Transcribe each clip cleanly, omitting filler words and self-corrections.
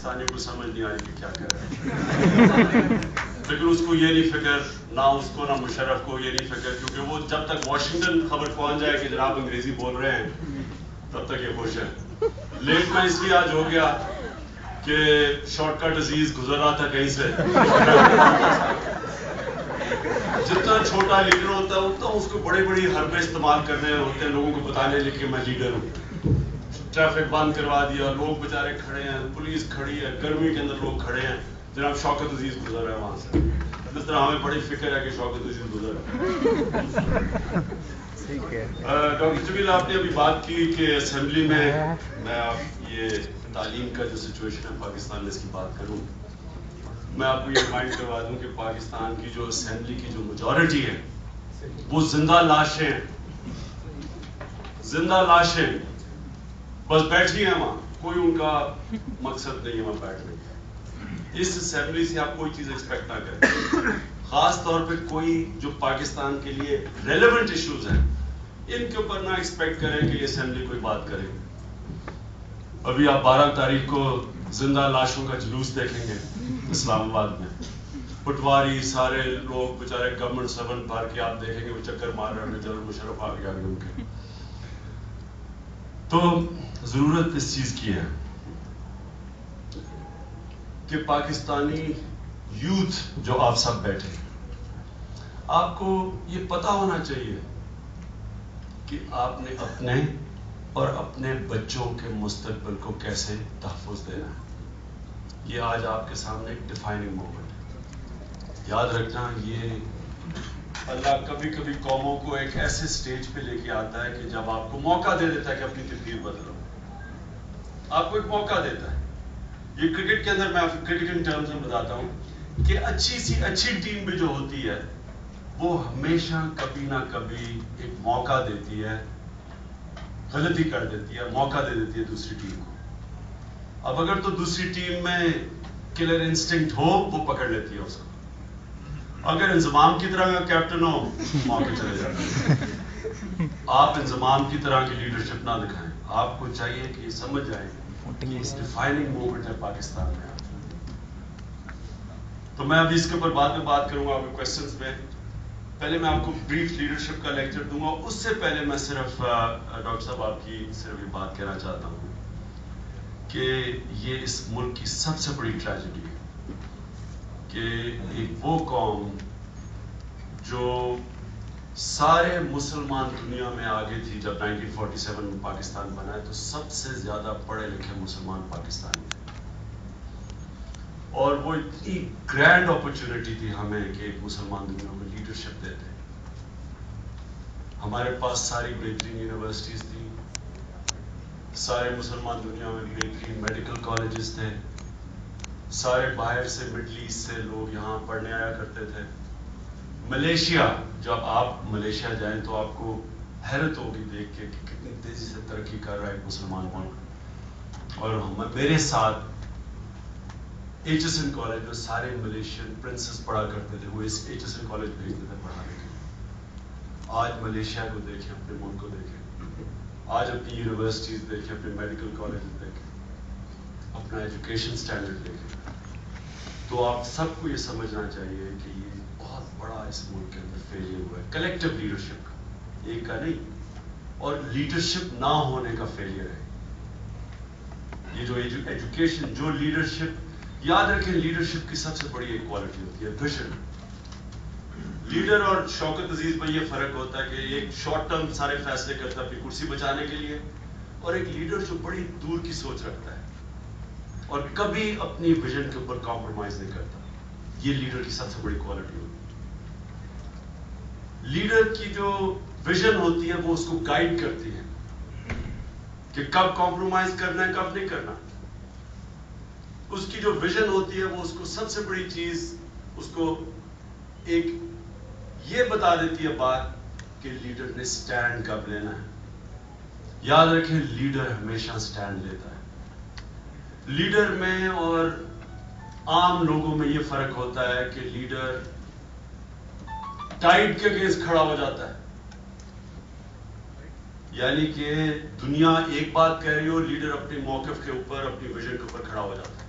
پاکستانی کو سمجھ نہیں آئی کہ کیا کر رہے ہیں، لیکن اس کو یہ نہیں فکر، نہ اس کو نہ مشرف کو یہ نہیں فکر، کیونکہ وہ جب تک واشنگٹن خبر پہنچ جائے کہ جناب انگریزی بول رہے ہیں تب تک یہ خوش ہے۔ لیٹ میں اس لیے آج ہو گیا کہ شارٹ کٹ عزیز گزر رہا تھا کہیں سے، جتنا چھوٹا لیڈر ہوتا ہے اتنا اس کو بڑی بڑی حربیں استعمال کرنے ہوتے ہیں لوگوں کو بتانے لے کہ میں لیڈر ہوں۔ ٹریفک بند کروا دیا، لوگ بیچارے کھڑے ہیں، پولیس کھڑی ہے، گرمی کے اندر لوگ کھڑے ہیں، جناب شوکت عزیز گزر رہا ہے وہاں سے، اس طرح ہمیں بڑی فکر ہے کہ شوکت عزیز گزر رہا ہے۔ ڈاکٹر جمیل آپ نے ابھی بات کی کہ اسمبلی میں آپ یہ تعلیم کا جو سچویشن ہے پاکستان میں اس کی بات کروں، میں آپ کو یہ ریمائنڈ کروا دوں کہ پاکستان کی جو اسمبلی کی جو میجورٹی ہے وہ زندہ لاشیں ہیں، زندہ لاشیں بس بیٹھی ہیں وہاں، کوئی ان کا مقصد نہیں ہے وہاں بیٹھنے کا۔ اس اسمبلی سے آپ کوئی چیز ایکسپیکٹ نہ کریں، خاص طور پہ کوئی جو پاکستان کے لیے ریلیونٹ ایشوز ہیں ان کے اوپر نہ ایکسپیکٹ کریں کہ یہ اسمبلی کوئی بات کرے۔ ابھی آپ 12 تاریخ کو زندہ لاشوں کا جلوس دیکھیں گے اسلام آباد میں، پٹواری سارے لوگ بیچارے گورنمنٹ سرونٹ بھر کے آپ دیکھیں گے وہ چکر مار رہے ہیں، جنرل مشرف آ گیا ان کے۔ تو ضرورت اس چیز کی ہے کہ پاکستانی یوتھ جو آپ سب بیٹھے، آپ کو یہ پتا ہونا چاہیے کہ آپ نے اپنے اور اپنے بچوں کے مستقبل کو کیسے تحفظ دینا ہے۔ یہ آج آپ کے سامنے ایک ڈیفائننگ مومنٹ ہے۔ یاد رکھنا یہ اللہ کبھی کبھی قوموں کو ایک ایسے سٹیج پہ لے کے آتا ہے کہ جب آپ کو موقع دے دیتا ہے کہ اپنی تقدیر بدلو، آپ کو ایک موقع دیتا ہے۔ یہ کرکٹ کے اندر میں آپ کو کرکٹنگ ٹرمز میں بتاتا ہوں کہ اچھی سی اچھی ٹیم بھی جو ہوتی ہے وہ ہمیشہ کبھی نہ کبھی ایک موقع دیتی ہے، غلطی کر دیتی ہے، موقع دے دیتی ہے دوسری ٹیم کو۔ اب اگر تو دوسری ٹیم میں کلر انسٹنکٹ ہو وہ پکڑ لیتی ہے اس کو، اگر انضمام کی طرح کا کیپٹن ہو موقع چلے جاتا ہے۔ آپ انضمام کی طرح کی لیڈرشپ نہ دکھائیں، آپ کو چاہیے کہ یہ سمجھ جائیں کہ اس ڈیفائننگ مومنٹ ہے پاکستان میں۔ تو میں ابھی اس کے اوپر بعد میں بات کروں گا آپ کے کوشچنس میں، پہلے میں آپ کو بریف لیڈرشپ کا لیکچر دوں گا۔ اس سے پہلے میں صرف ڈاکٹر صاحب آپ کی صرف یہ بات کہنا چاہتا ہوں کہ یہ اس ملک کی سب سے بڑی ٹریجڈی ہے کہ ایک وہ قوم جو سارے مسلمان دنیا میں آگے تھی، جب 1947 میں پاکستان بنا ہے تو سب سے زیادہ پڑھے لکھے مسلمان پاکستانی تھے، اور وہ اتنی گرینڈ اپرچونٹی تھی ہمیں کہ ایک مسلمان دنیا میں لیڈرشپ دیتے۔ ہمارے پاس ساری بہترین یونیورسٹیز تھیں، سارے مسلمان دنیا میں بہترین میڈیکل کالجز تھے، سارے باہر سے مڈل ایسٹ سے لوگ یہاں پڑھنے آیا کرتے تھے۔ ملیشیا، جب آپ ملیشیا جائیں تو آپ کو حیرت ہوگی دیکھ کے کہ کتنی تیزی سے ترقی کر رہا ہے ایک مسلمان ملک۔ اور میرے ساتھ ایچ ایس این کالج میں سارے ملیشین پرنسز پڑھا کرتے تھے، وہ اس ایچ ایس این کالج بھیجتے تھے پڑھانے کے لیے۔ آج ملیشیا کو دیکھیں، اپنے ملک کو دیکھیں، آج اپنی یونیورسٹیز دیکھیں، اپنے میڈیکل کالجز دیکھیں، اپنا ایجوکیشن سٹینڈرڈ دیکھیں، تو آپ سب کو یہ سمجھنا چاہیے کہ یہ بہت بڑا اس ملک کے اندر فیلئر ہوا ہے کلیکٹو لیڈرشپ کا، ایک کا نہیں، اور لیڈرشپ نہ ہونے کا فیلئر ہے یہ جو ایجوکیشن، جو لیڈرشپ۔ یاد رکھیں لیڈرشپ کی سب سے بڑی ایک کوالٹی ہوتی ہے ویژن۔ لیڈر اور شوکت عزیز میں یہ فرق ہوتا ہے کہ ایک شارٹ ٹرم سارے فیصلے کرتا ہے اپنی کرسی بچانے کے لیے، اور ایک لیڈر جو بڑی دور کی سوچ رکھتا ہے اور کبھی اپنی ویژن کے اوپر کمپرومائز نہیں کرتا۔ یہ لیڈر کی سب سے بڑی کوالٹی ہوتی ہے۔ لیڈر کی جو ویژن ہوتی ہے وہ اس کو گائیڈ کرتی ہے کہ کب کمپرومائز کرنا ہے، کب نہیں کرنا۔ اس کی جو ویژن ہوتی ہے وہ اس کو سب سے بڑی چیز، اس کو ایک یہ بتا دیتی ہے بات کہ لیڈر نے سٹینڈ کب لینا ہے۔ یاد رکھیں لیڈر ہمیشہ سٹینڈ لیتا ہے۔ لیڈر میں اور عام لوگوں میں یہ فرق ہوتا ہے کہ لیڈر ٹائڈ کے اگینسٹ کھڑا ہو جاتا ہے، یعنی کہ دنیا ایک بات کہہ رہی ہو، لیڈر اپنے موقف کے اوپر، اپنی ویژن کے اوپر کھڑا ہو جاتا ہے۔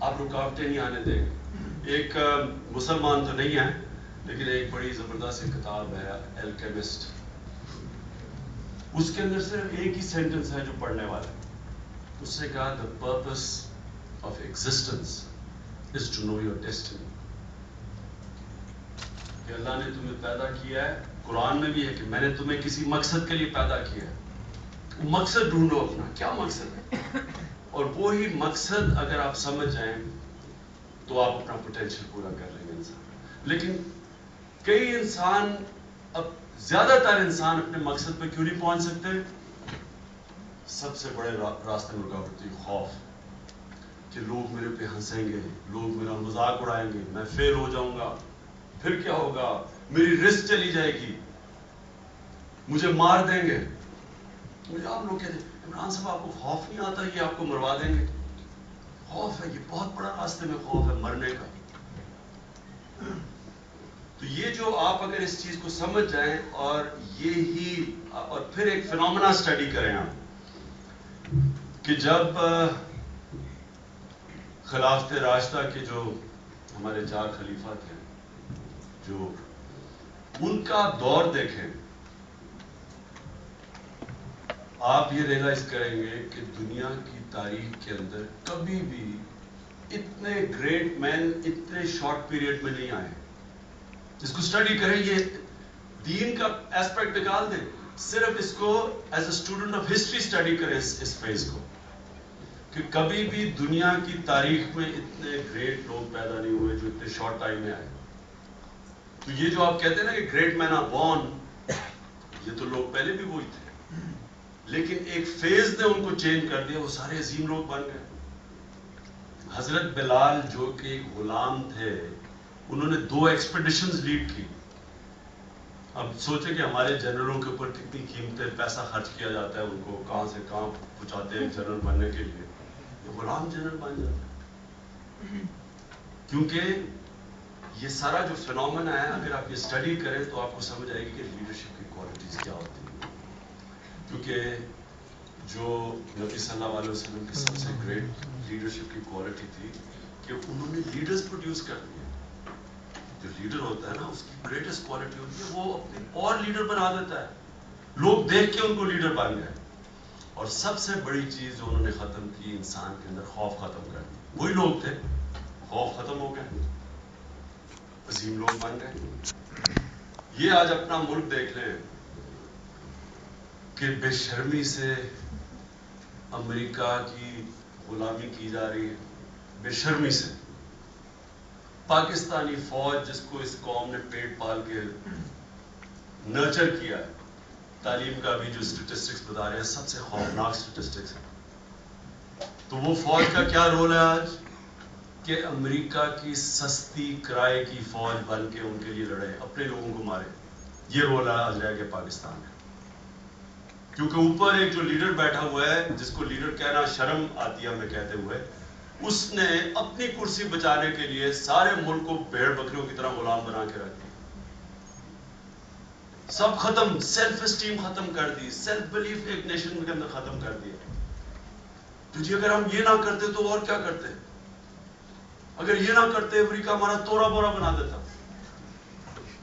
آپ رکاوٹیں نہیں آنے دیں گے. ایک مسلمان تو نہیں ہے لیکن ایک بڑی زبردست کتاب ہے الکیمسٹ، اس کے اندر صرف ایک ہی سینٹنس ہے جو پڑھنے والا ہے. اس نے کہا the purpose of existence is to know your destiny. کہ اللہ نے تمہیں پیدا کیا ہے، قرآن میں بھی ہے کہ میں نے تمہیں کسی مقصد کے لیے پیدا کیا ہے. مقصد ڈھونڈو اپنا، کیا مقصد ہے، اور وہی مقصد اگر آپ سمجھ جائیں تو آپ اپنا پوٹینشیل پورا کر لیں گے انسان. لیکن کئی انسان، اب زیادہ تر انسان اپنے مقصد پہ کیوں نہیں پہنچ سکتے؟ سب سے بڑے راستے میں رکاوٹ ہوتی ہے خوف، کہ لوگ میرے پہ ہنسیں گے، لوگ میرا مذاق اڑائیں گے، میں فیل ہو جاؤں گا، پھر کیا ہوگا، میری رسک چلی جائے گی، مجھے مار دیں گے. مجھے آپ لوگ کہتے ہیں عمران صاحب آپ کو خوف نہیں آتا یہ آپ کو مروا دیں گے؟ خوف ہے، یہ بہت بڑا راستے میں خوف ہے مرنے کا. تو یہ جو آپ اگر اس چیز کو سمجھ جائیں اور یہی، اور پھر ایک فینومنا اسٹڈی کریں آپ، کہ جب خلافت راشدہ کے جو ہمارے 4 خلیفہ تھے، جو ان کا دور دیکھیں، آپ یہ ریئلائز کریں گے کہ دنیا کی تاریخ کے اندر کبھی بھی اتنے گریٹ مین اتنے شارٹ پیریڈ میں نہیں آئے. اس کو اسٹڈی کریں، یہ دین کا ایسپیکٹ نکال دیں، صرف اس کو as a student of history study کریں اس فیز کو، کہ کبھی بھی دنیا کی تاریخ میں اتنے گریٹ لوگ پیدا نہیں ہوئے جو اتنے شارٹ ٹائم میں آئے. تو یہ جو آپ کہتے ہیں نا کہ گریٹ مین آر بورن، یہ تو لوگ پہلے بھی وہی تھے، لیکن ایک فیز نے ان کو چینج کر دیا، وہ سارے عظیم لوگ بن گئے. حضرت بلال جو کہ غلام تھے، انہوں نے 2 ایکسپیڈیشنز لیڈ کی. اب سوچیں کہ ہمارے جنرلوں کے اوپر کتنی قیمتیں پیسہ خرچ کیا جاتا ہے، ان کو کہاں سے کہاں پہنچاتے ہیں جنرل بننے کے لیے. یہ غلام جنرل بن جاتا ہے، کیونکہ یہ سارا جو فینومنا ہے اگر آپ یہ اسٹڈی کریں تو آپ کو سمجھ آئے گی کہ لیڈرشپ کی کوالٹیز کیا ہوتی ہیں. کیونکہ جو نبی صلی اللہ علیہ وسلم کی سب سے گریٹ لیڈرشپ کی کوالٹی تھی کہ انہوں نے لیڈرز پروڈیوس کر دیے. جو لیڈر ہوتا ہے نا، اس کی گریٹسٹ کوالٹی ہوتی ہے وہ اپنے اور لیڈر بنا دیتا ہے، لوگ دیکھ کے ان کو لیڈر بن گئے. اور سب سے بڑی چیز جو انہوں نے ختم کی، انسان کے اندر خوف ختم کر دی. وہی لوگ تھے، خوف ختم ہو گئے، عظیم لوگ بن گئے. یہ آج اپنا ملک دیکھ لیں کہ بے شرمی سے امریکہ کی غلامی کی جا رہی ہے، بے شرمی سے. پاکستانی فوج جس کو اس قوم نے پیٹ پال کے نرچر کیا ہے، تعلیم کا بھی جو اسٹیٹسٹکس بتا رہے ہیں سب سے خوفناک اسٹیٹسٹکس ہے. تو وہ فوج کا کیا رول ہے آج کہ امریکہ کی سستی کرائے کی فوج بن کے ان کے لیے لڑے، اپنے لوگوں کو مارے. یہ رول ہے آج رہ گیا پاکستان کا. کیونکہ اوپر ایک جو لیڈر بیٹھا ہوا ہے، جس کو لیڈر کہنا شرم آتی ہے ہمیں کہتے ہوئے، اس نے اپنی کرسی بچانے کے لیے سارے ملک کو بھیڑ بکریوں کی طرح غلام بنا کے رکھ دیا. سب ختم، سیلف اسٹیم ختم کر دی، سیلف بلیف ایک نیشن کے اندر ختم کر دیا. تو جی اگر ہم یہ نہ کرتے تو اور کیا کرتے؟ اگر یہ نہ کرتے امریکہ ہمارا توڑا بورا بنا دیتا.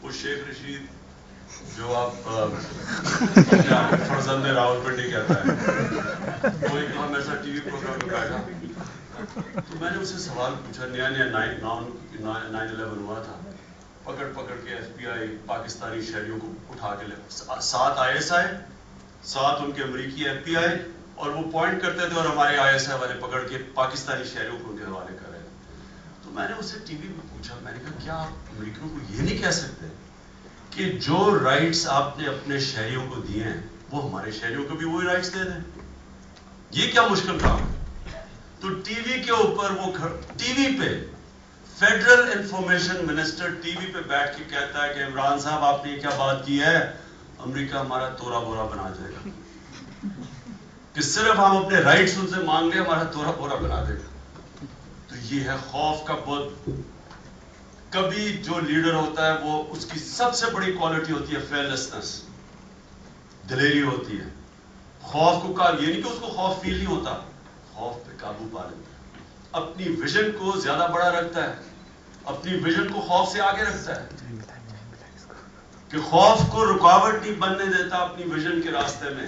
وہ شیخ رشید جو آپ فرزند راولپنڈی کہتا ہے، وہ ایک ہم ایسا ٹی وی پروگرام میں بیٹھا تو میں نے اسے سوال پوچھا، نیا 9/11 ہوا تھا، پکڑ کے ایف بی آئی پاکستانی شہریوں کو اٹھا کے لے، 7 ISI، 7 ان کے امریکی ایف بی آئی، اور وہ پوائنٹ کرتے تھے اور ہمارے ISI والے پکڑ کے پاکستانی شہریوں کو ان کے حوالے کر رہے تھے. تو میں نے اسے ٹی وی میں پوچھا، میں نے کہا کیا آپ امریکیوں کو یہ نہیں کہہ سکتے کہ جو رائٹس آپ نے اپنے شہریوں کو دیے ہیں وہ ہمارے شہریوں کو بھی وہی رائٹس دے دیں؟ یہ کیا مشکل کام ہے؟ تو ٹی وی کے اوپر وہ ٹی وی پہ federal information minister T V پہ بیٹھ کے کہتا ہے کہ عمران صاحب آپ نے کیا بات کی ہے، امریکہ ہمارا توڑا بورا بنا جائے گا، کہ صرف ہم اپنے رائٹس ان سے مانگ لیں ہمارا توڑا بورا بنا دے گا. تو یہ ہے خوف کا بت. کبھی جو لیڈر ہوتا ہے وہ اس کی سب سے بڑی کوالٹی ہوتی ہے فیئرلیسنس، دلیری ہوتی ہے. خوف کو یہ نہیں کہ اس کو خوف فیل نہیں ہوتا، خوف پہ قابو پا لیتا ہے. اپنی ویژن کو زیادہ بڑا رکھتا ہے, اپنی ویژن کو خوف سے آگے رکھتا ہے, کہ خوف کو رکاوٹ نہیں بننے دیتا اپنی ویژن کے راستے میں.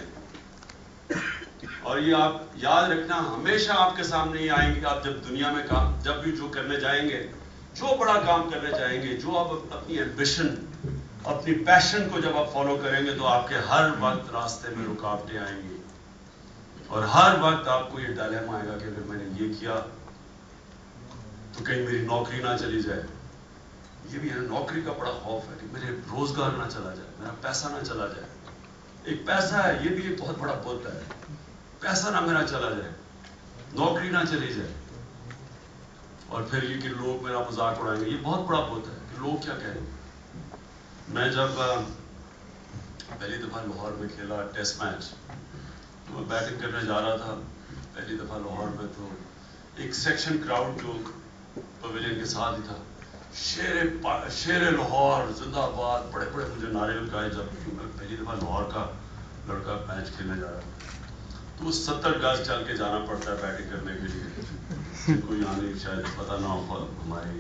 اور یہ آپ یاد رکھنا, ہمیشہ آپ کے سامنے یہ آئیں گے کہ آپ جب دنیا میں کام, جب بھی جو کرنے جائیں گے, جو بڑا کام کرنے جائیں گے, جو آپ اپنی ایمبیشن, اپنی پیشن کو جب آپ فالو کریں گے, تو آپ کے ہر وقت راستے میں رکاوٹیں آئیں گی, اور ہر وقت آپ کو یہ ڈائلیما آئے گا کہ اگر میں نے یہ کیا تو کہیں میری نوکری نہ چلی جائے. یہ بھی ہے, نوکری کا بڑا خوف ہے کہ میرے روزگار نہ چلا جائے, میرا پیسہ نہ چلا جائے. ایک پیسہ ہے, یہ بھی ایک بہت بڑا بت ہے, پیسہ نہ میرا چلا جائے, نوکری نہ چلی جائے. اور پھر یہ کہ لوگ میرا مذاق اڑائیں گے, یہ بہت بڑا بت ہے کہ لوگ کیا کہیں گے. میں جب پہلی دفعہ لاہور میں کھیلا ٹیسٹ میچ, تو میں بیٹنگ کرنے جا رہا تھا پہلی دفعہ لاہور میں, تو ایک سیکشن کراؤڈ جو پویلین کے ساتھ ہی تھا, شیر لاہور زندہ باد, بڑے بڑے مجھے نعرے لگائے. جب میں پہلی دفعہ لاہور کا لڑکا میچ کھیلنے جا رہا تھا, تو 70 گز چل کے جانا پڑتا ہے بیٹنگ کرنے کے لیے. کوئی آنے شاید پتہ نہ ہو ہماری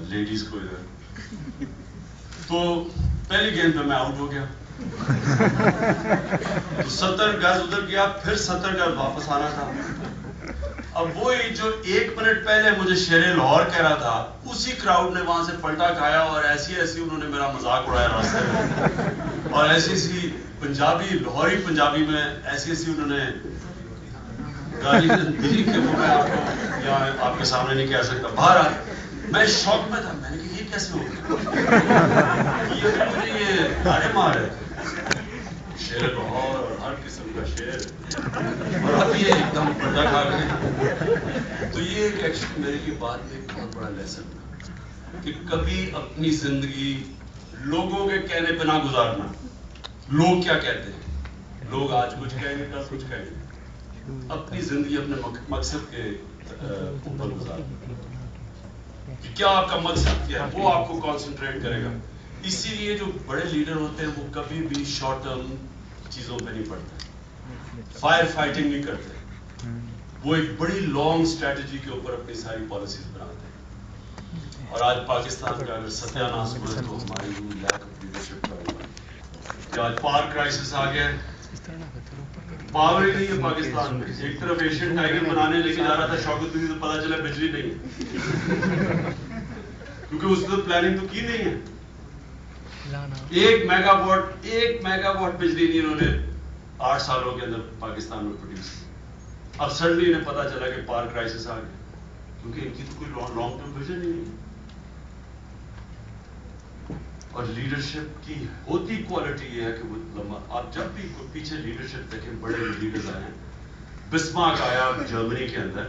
لیڈیز کو ادھر. تو پہلی گیند پہ میں آؤٹ ہو گیا, تو 70 گز ادھر گیا, پھر 70 گز واپس آنا تھا. اب وہی جو 1 منٹ پہلے مجھے شیر لاہور کہہ رہا تھا, اسی کراؤڈ نے وہاں سے پلٹا کھایا, اور ایسی ایسی انہوں نے میرا مذاق اڑایا راستے میں, اور ایسی ایسی پنجابی, لاہوری پنجابی میں ایسی ایسی انہوں نے گالی دی کہ وہ میں آپ کو یہاں آپ کے سامنے نہیں کہہ سکتا. باہر میں شوق میں تھا, میں نے کہا یہ کیسے ہو گیا, یہ مجھے یہ نعرے مار رہے تھے, شیر لاہور اور ہر قسم کا شیر, اور اب یہ ایک دم پردہ کھا گئے. تو یہ ایک ایکچولی میرے لیے بات میں ایک بہت بڑا لیسن تھا کہ کبھی اپنی زندگی لوگوں کے کہنے پہ نہ گزارنا. لوگ کیا کہتے ہیں, لوگ آج کچھ کہیں گے, کل کچھ کہیں گے. اپنی زندگی اپنے مقصد کے اوپر گزارنا, کیا آپ کا مقصد کیا ہے, وہ آپ کو کانسنٹریٹ کرے گا. اسی لیے جو بڑے لیڈر ہوتے ہیں وہ کبھی بھی شارٹ ٹرم چیزوں پہ نہیں پڑتے, فائر فائٹنگ نہیں کرتے, وہ ایک بڑی لانگ اسٹریٹجی کے اوپر اپنی ساری پالیسیز بناتے ہیں. اور آج پاکستان کا اگر ستیہ ناش ہوا تو ہماری لیک آف لیڈرشپ کا ہوا کہ آج پاور کرائسس آ گیا, پاور ہی نہیں ہے پاکستان میں. ایک طرف ایشین ٹائیگر بنانے لے کے جا رہا تھا شوکت بھی, تو پتا چلا بجلی نہیں ہے, کیونکہ اس نے پلاننگ تو کی نہیں ہے. 1 میگا واٹ بجلی نہیں انہوں نے 8 سالوں کے اندر پاکستان میں پروڈیوس. اب سڈنلی انہیں پتا چلا کہ پاور کرائسس آ گیا, کیونکہ ان کی تو کوئی لانگ ٹرم ویژن ہی نہیں. اور لیڈرشپ کی ہوتی کوالٹی یہ ہے کہ وہ لمبا, آپ جب بھی پیچھے لیڈرشپ دیکھیں, بڑے لیڈرز آئے ہیں. بسمارک آیا جرمنی کے اندر,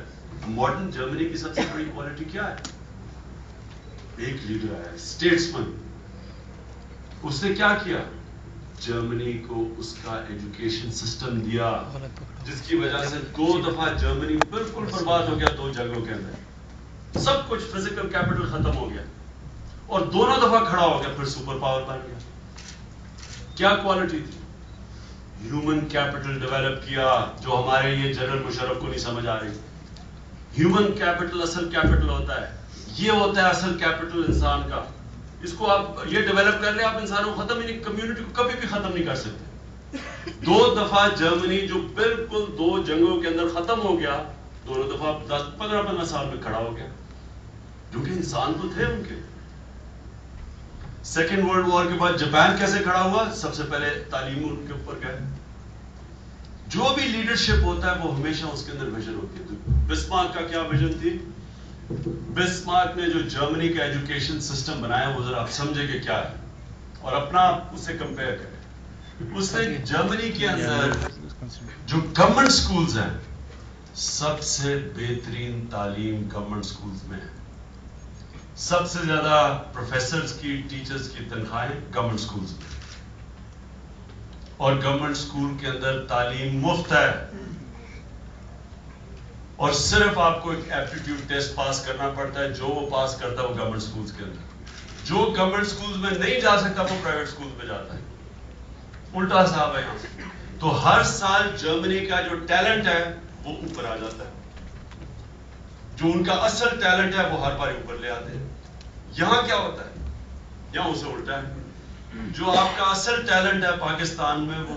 ماڈرن جرمنی کی سب سے بڑی کوالٹی کیا ہے, ایک لیڈر آیا اسٹیٹسمن. اس نے کیا کیا, جرمنی کو اس کا ایجوکیشن سسٹم دیا, جس کی وجہ سے 2 دفعہ جرمنی بالکل برباد ہو گیا 2 جنگوں کے اندر. سب کچھ فزیکل کیپٹل ختم ہو گیا, اور دونوں دفعہ کھڑا ہو گیا, پھر سپر پاور بن گیا. کیا کوالٹی تھی, ہیومن کیپٹل ڈیولپ کیا, جو ہمارے یہ جنرل مشرف کو نہیں سمجھ آ رہی. ہیومن کیپٹل اصل کیپٹل ہوتا ہے, یہ ہوتا ہے اصل کیپٹل انسان کا. اس کو آپ یہ ڈیولپ کر لیں, آپ انسانوں کو ختم ہی نہیں, کمیونٹی کو کبھی بھی ختم نہیں کر سکتے. 2 دفعہ جرمنی جو بالکل 2 جنگوں کے اندر ختم ہو گیا, دونوں دفعہ 10-15 سال میں کھڑا ہو گیا, کیونکہ انسان تو تھے ان کے. سیکنڈ ورلڈ وار کے بعد جاپان کیسے کھڑا ہوا, سب سے پہلے تعلیم ان کے اوپر گئے. جو بھی لیڈرشپ ہوتا ہے وہ ہمیشہ اس کے اندر ویژن ہوتی ہے. بسمارک کا کیا ویژن تھی, بسمارک نے جو جرمنی کا ایجوکیشن سسٹم بنایا وہ ذرا آپ سمجھے کہ کیا ہے, اور اپنا اس سے کمپیئر کریں. اس نے جرمنی کے اندر جو گورنمنٹ سکولز ہیں, سب سے بہترین تعلیم گورنمنٹ سکولز میں ہے. سب سے زیادہ پروفیسرز کی, ٹیچرز کی تنخواہیں گورنمنٹ سکولز میں, اور گورنمنٹ سکول کے اندر تعلیم مفت ہے. اور صرف آپ کو ایک ایپٹیٹیوڈ ٹیسٹ پاس کرنا پڑتا ہے, جو وہ پاس کرتا ہے وہ گورنمنٹ سکولز کے اندر. جو گورنمنٹ سکولز میں نہیں جا سکتا وہ پرائیویٹ سکولز میں جاتا ہے. الٹا صاحب ہے یہاں. تو ہر سال جرمنی کا جو ٹیلنٹ ہے وہ اوپر آ جاتا ہے. جو ان کا اصل ٹیلنٹ ہے وہ ہر بار اوپر لے آتے ہیں. یہاں کیا ہوتا ہے؟ یہاں اسے الٹا ہے. جو آپ کا اصل ٹیلنٹ ہے پاکستان میں وہ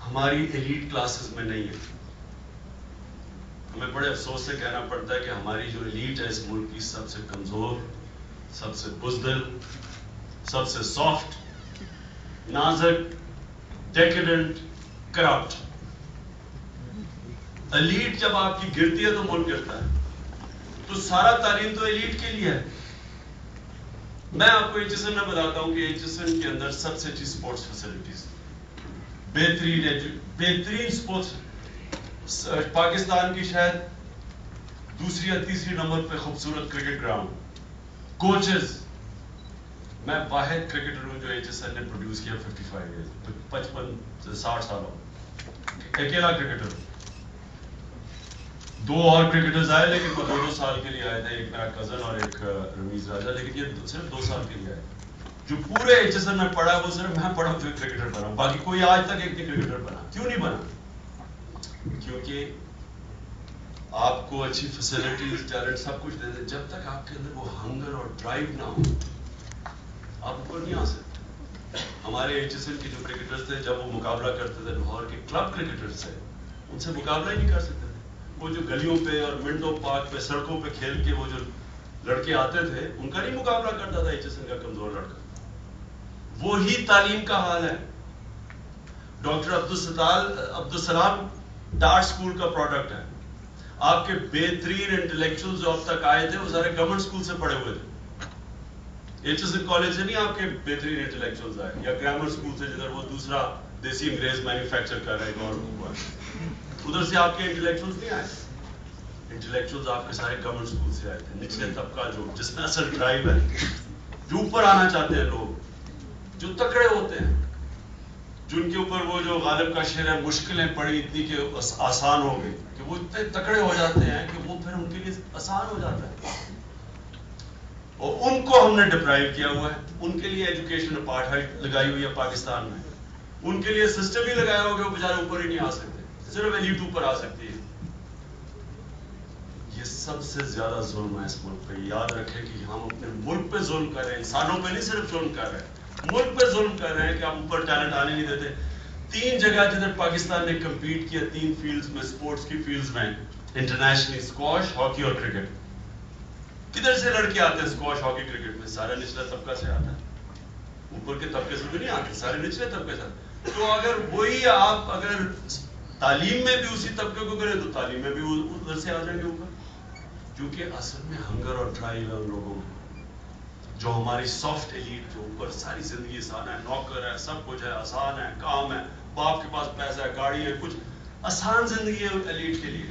ہماری ایلیٹ کلاسز میں نہیں ہے. ہمیں بڑے افسوس سے کہنا پڑتا ہے کہ ہماری جو ایلیٹ ہے اس ملک کی سب سے کمزور, سب سے بزدل, سب سے سافٹ, نازک, ڈیکیڈنٹ, کرپٹ. ایلیٹ جب آپ کی گرتی ہے تو ملک گرتا ہے. تو سارا تعلیم تو ایلیٹ کے لیے ہے. میں آپ کو ایچ ایس این میں بتاتا ہوں کہ ایچ ایس این کے اندر سب سے اچھی اسپورٹس فیسلٹیز, بہترین اسپورٹس, پاکستان کی شاید دوسری یا تیسری نمبر پہ خوبصورت کرکٹ گراؤنڈ, کوچز. میں واحد کرکٹر ہوں جو ایچ ایس این نے پروڈیوس کیا 55 ایئرز, 55 سے 60 سالوں, اکیلا کرکٹر ہوں. 2 اور کرکٹرز آئے لیکن وہ 2 سال کے لیے آئے تھے, ایک میرا کزن اور ایک رمیز راجہ, لیکن یہ صرف 2 سال کے لیے آئے. جو پورے ایچ ایس این میں پڑھا وہ صرف میں پڑھا جو کرکٹر بنا, باقی کوئی آج تک ایک نہیں کرکٹر بنا. کیوں نہیں بنا؟ کیونکہ آپ کو اچھی فیسلٹیز, ٹیلنٹ سب کچھ دے دیں, جب تک آپ کے اندر وہ ہنگر اور ڈرائیو نہ ہو آپ اوپر نہیں آ سکتے. ہمارے ایچ ایس این کے جو کرکٹرز تھے جب وہ مقابلہ کرتے تھے لاہور کے کلب کرکٹرز سے, ان سے مقابلہ ہی نہیں کر سکتے تھے. وہ جو گلیوں پہ اور منڈو پارک پہ سڑکوں پہ کھیل کے وہ جو لڑکے آتے تھے ان کا نہیں مقابلہ کرتا تھا ایچ ایس این کا کمزور لڑکا. وہی تعلیم کا حال ہے. ڈاکٹر عبدالسلام ڈارٹ اسکول کا پروڈکٹ ہے. آپ کے بہترین انٹلیکچوئل جو اب تک آئے تھے وہ سارے گورنمنٹ اسکول سے پڑھے ہوئے تھے. ایچ ایس این کالج سے نہیں آپ کے بہترین انٹلیکچوئل آئے, یا گرامر اسکول سے جدھر وہ دوسرا دیسی انگریز مینوفیکچر کر رہے گورنمنٹ, ادھر سے آپ کے انٹلیکچوئلز نہیں آئے. انٹلیکچوئلز آپ کے سارے گورنمنٹ اسکول سے آئے تھے. نچلے طبقہ جو جس میں اصل ڈرائیو ہے, جو اوپر آنا چاہتے ہیں لوگ, جو تکڑے ہوتے ہیں, جن کے اوپر وہ جو غالب کا شعر ہے مشکلیں پڑی اتنی کہ آسان ہو گئی, کہ وہ اتنے تکڑے ہو جاتے ہیں کہ وہ پھر ان کے لیے آسان ہو جاتا ہے. اور ان کو ہم نے ڈپرائیو کیا ہوا ہے. ان کے لیے ایجوکیشن اپارٹھائڈ لگائی ہوئی ہے پاکستان میں. ان کے لیے سسٹم ہی لگایا ہوا کہ وہ بیچارے اوپر ہی نہیں آ سکتے, صرف ایلیٹ اوپر آ سکتی ہے. یہ سب سے زیادہ ظلم ہے اس ملک پہ. یاد رکھیں کہ ہم اپنے ملک پہ ظلم کر رہے ہیں, انسانوں پہ نہیں صرف ظلم کر رہے ہیں, ملک پہ ظلم کر رہے ہیں کہ آپ اوپر ٹیلنٹ آنے نہیں دیتے. 3 جگہ جدھر پاکستان نے کمپیٹ کیا 3 فیلڈز میں, اسپورٹس کی فیلڈز میں انٹرنیشنلی, اسکواش, ہاکی اور کرکٹ. کدھر سے لڑکے آتے ہیں اسکواش, ہاکی, کرکٹ میں؟ سارے نچلے طبقہ سے آتا ہے. اوپر کے طبقے سے تو نہیں آتے, سارے نچلے طبقے سے. تو اگر وہی آپ اگر تعلیم میں بھی اسی طبقے کو کریں تو تعلیم میں بھی ادھر سے آ جائیں گے اوپر. کیونکہ اصل میں ہنگر اور ڈرائیو ہے ان لوگوں میں. جو ہماری سافٹ ایلیٹ جو اوپر ساری زندگی آسان ہے, نوکر ہے, سب کچھ ہے, آسان ہے, کام ہے, باپ کے پاس پیسہ ہے, گاڑی ہے, کچھ آسان زندگی ہے ایلیٹ کے لیے.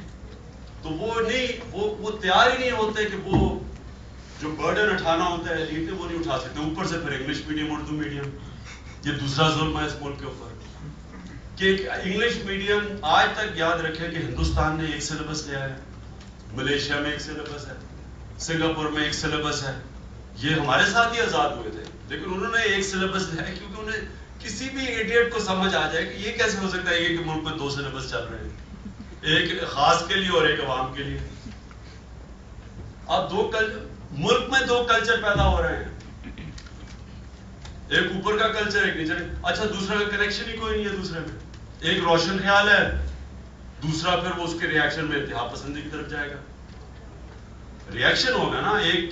تو وہ نہیں, وہ تیار ہی نہیں ہوتے کہ وہ جو برڈن اٹھانا ہوتا ہے ایلیٹ نے وہ نہیں اٹھا سکتے. اوپر سے پھر انگلش میڈیم, اردو میڈیم, یہ دوسرا ظلم ہے اس ملک کے اوپر. کہ انگلش میڈیم آج تک یاد رکھیں کہ ہندوستان نے ایک سلیبس لیا ہے, ملیشیا میں ایک سلیبس ہے, سنگاپور میں ایک سلیبس ہے. یہ ہمارے ساتھ ہی آزاد ہوئے تھے لیکن انہوں نے ایک سلیبس لیا ہے کیونکہ انہیں کسی بھی ایڈیٹ کو سمجھ آ جائے کہ یہ کیسے ہو سکتا ہے کہ ملک میں 2 سلیبس چل رہے ہیں, ایک خاص کے لیے اور ایک عوام کے لیے. اب ملک میں 2 کلچر پیدا ہو رہے ہیں, ایک اوپر کا کلچر, ایک نیچے. اچھا دوسرا کا کنیکشن ہی کوئی نہیں ہے دوسرے میں. ایک روشن خیال ہے, دوسرا پھر وہ اس کے ریاکشن میں انتہا پسندی کی طرف جائے گا. ریاکشن ہوگا نا, ایک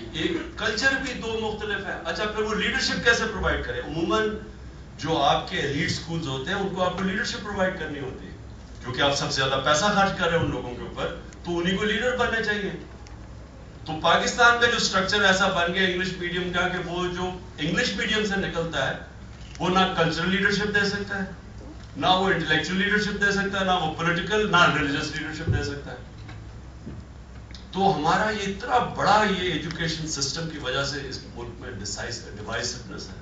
کلچر بھی 2 مختلف ہے. اچھا پھر وہ لیڈرشپ کیسے پرووائڈ کرے؟ عموماً جو آپ کے ایلیٹ سکولز ہوتے ہیں ان کو آپ کو لیڈرشپ پرووائڈ کرنی ہوتی ہے, کیونکہ آپ سب سے زیادہ پیسہ خرچ کر رہے ہیں ان لوگوں کے اوپر, تو انہیں کو لیڈر بننے چاہیے. تو پاکستان کا جو سٹرکچر ایسا بن گیا انگلش میڈیم کا کہ وہ جو انگلش میڈیم سے نکلتا ہے وہ نہ کلچرل لیڈرشپ دے سکتا ہے, نہ وہ انٹلیکچوئل لیڈرشپ دے سکتا ہے, نہ وہ پولیٹیکل, نہ ریلیجس لیڈرشپ دے سکتا ہے. تو ہمارا یہ اتنا بڑا یہ ایجوکیشن سسٹم کی وجہ سے اس ملک میں ڈیوائسونیس ہے,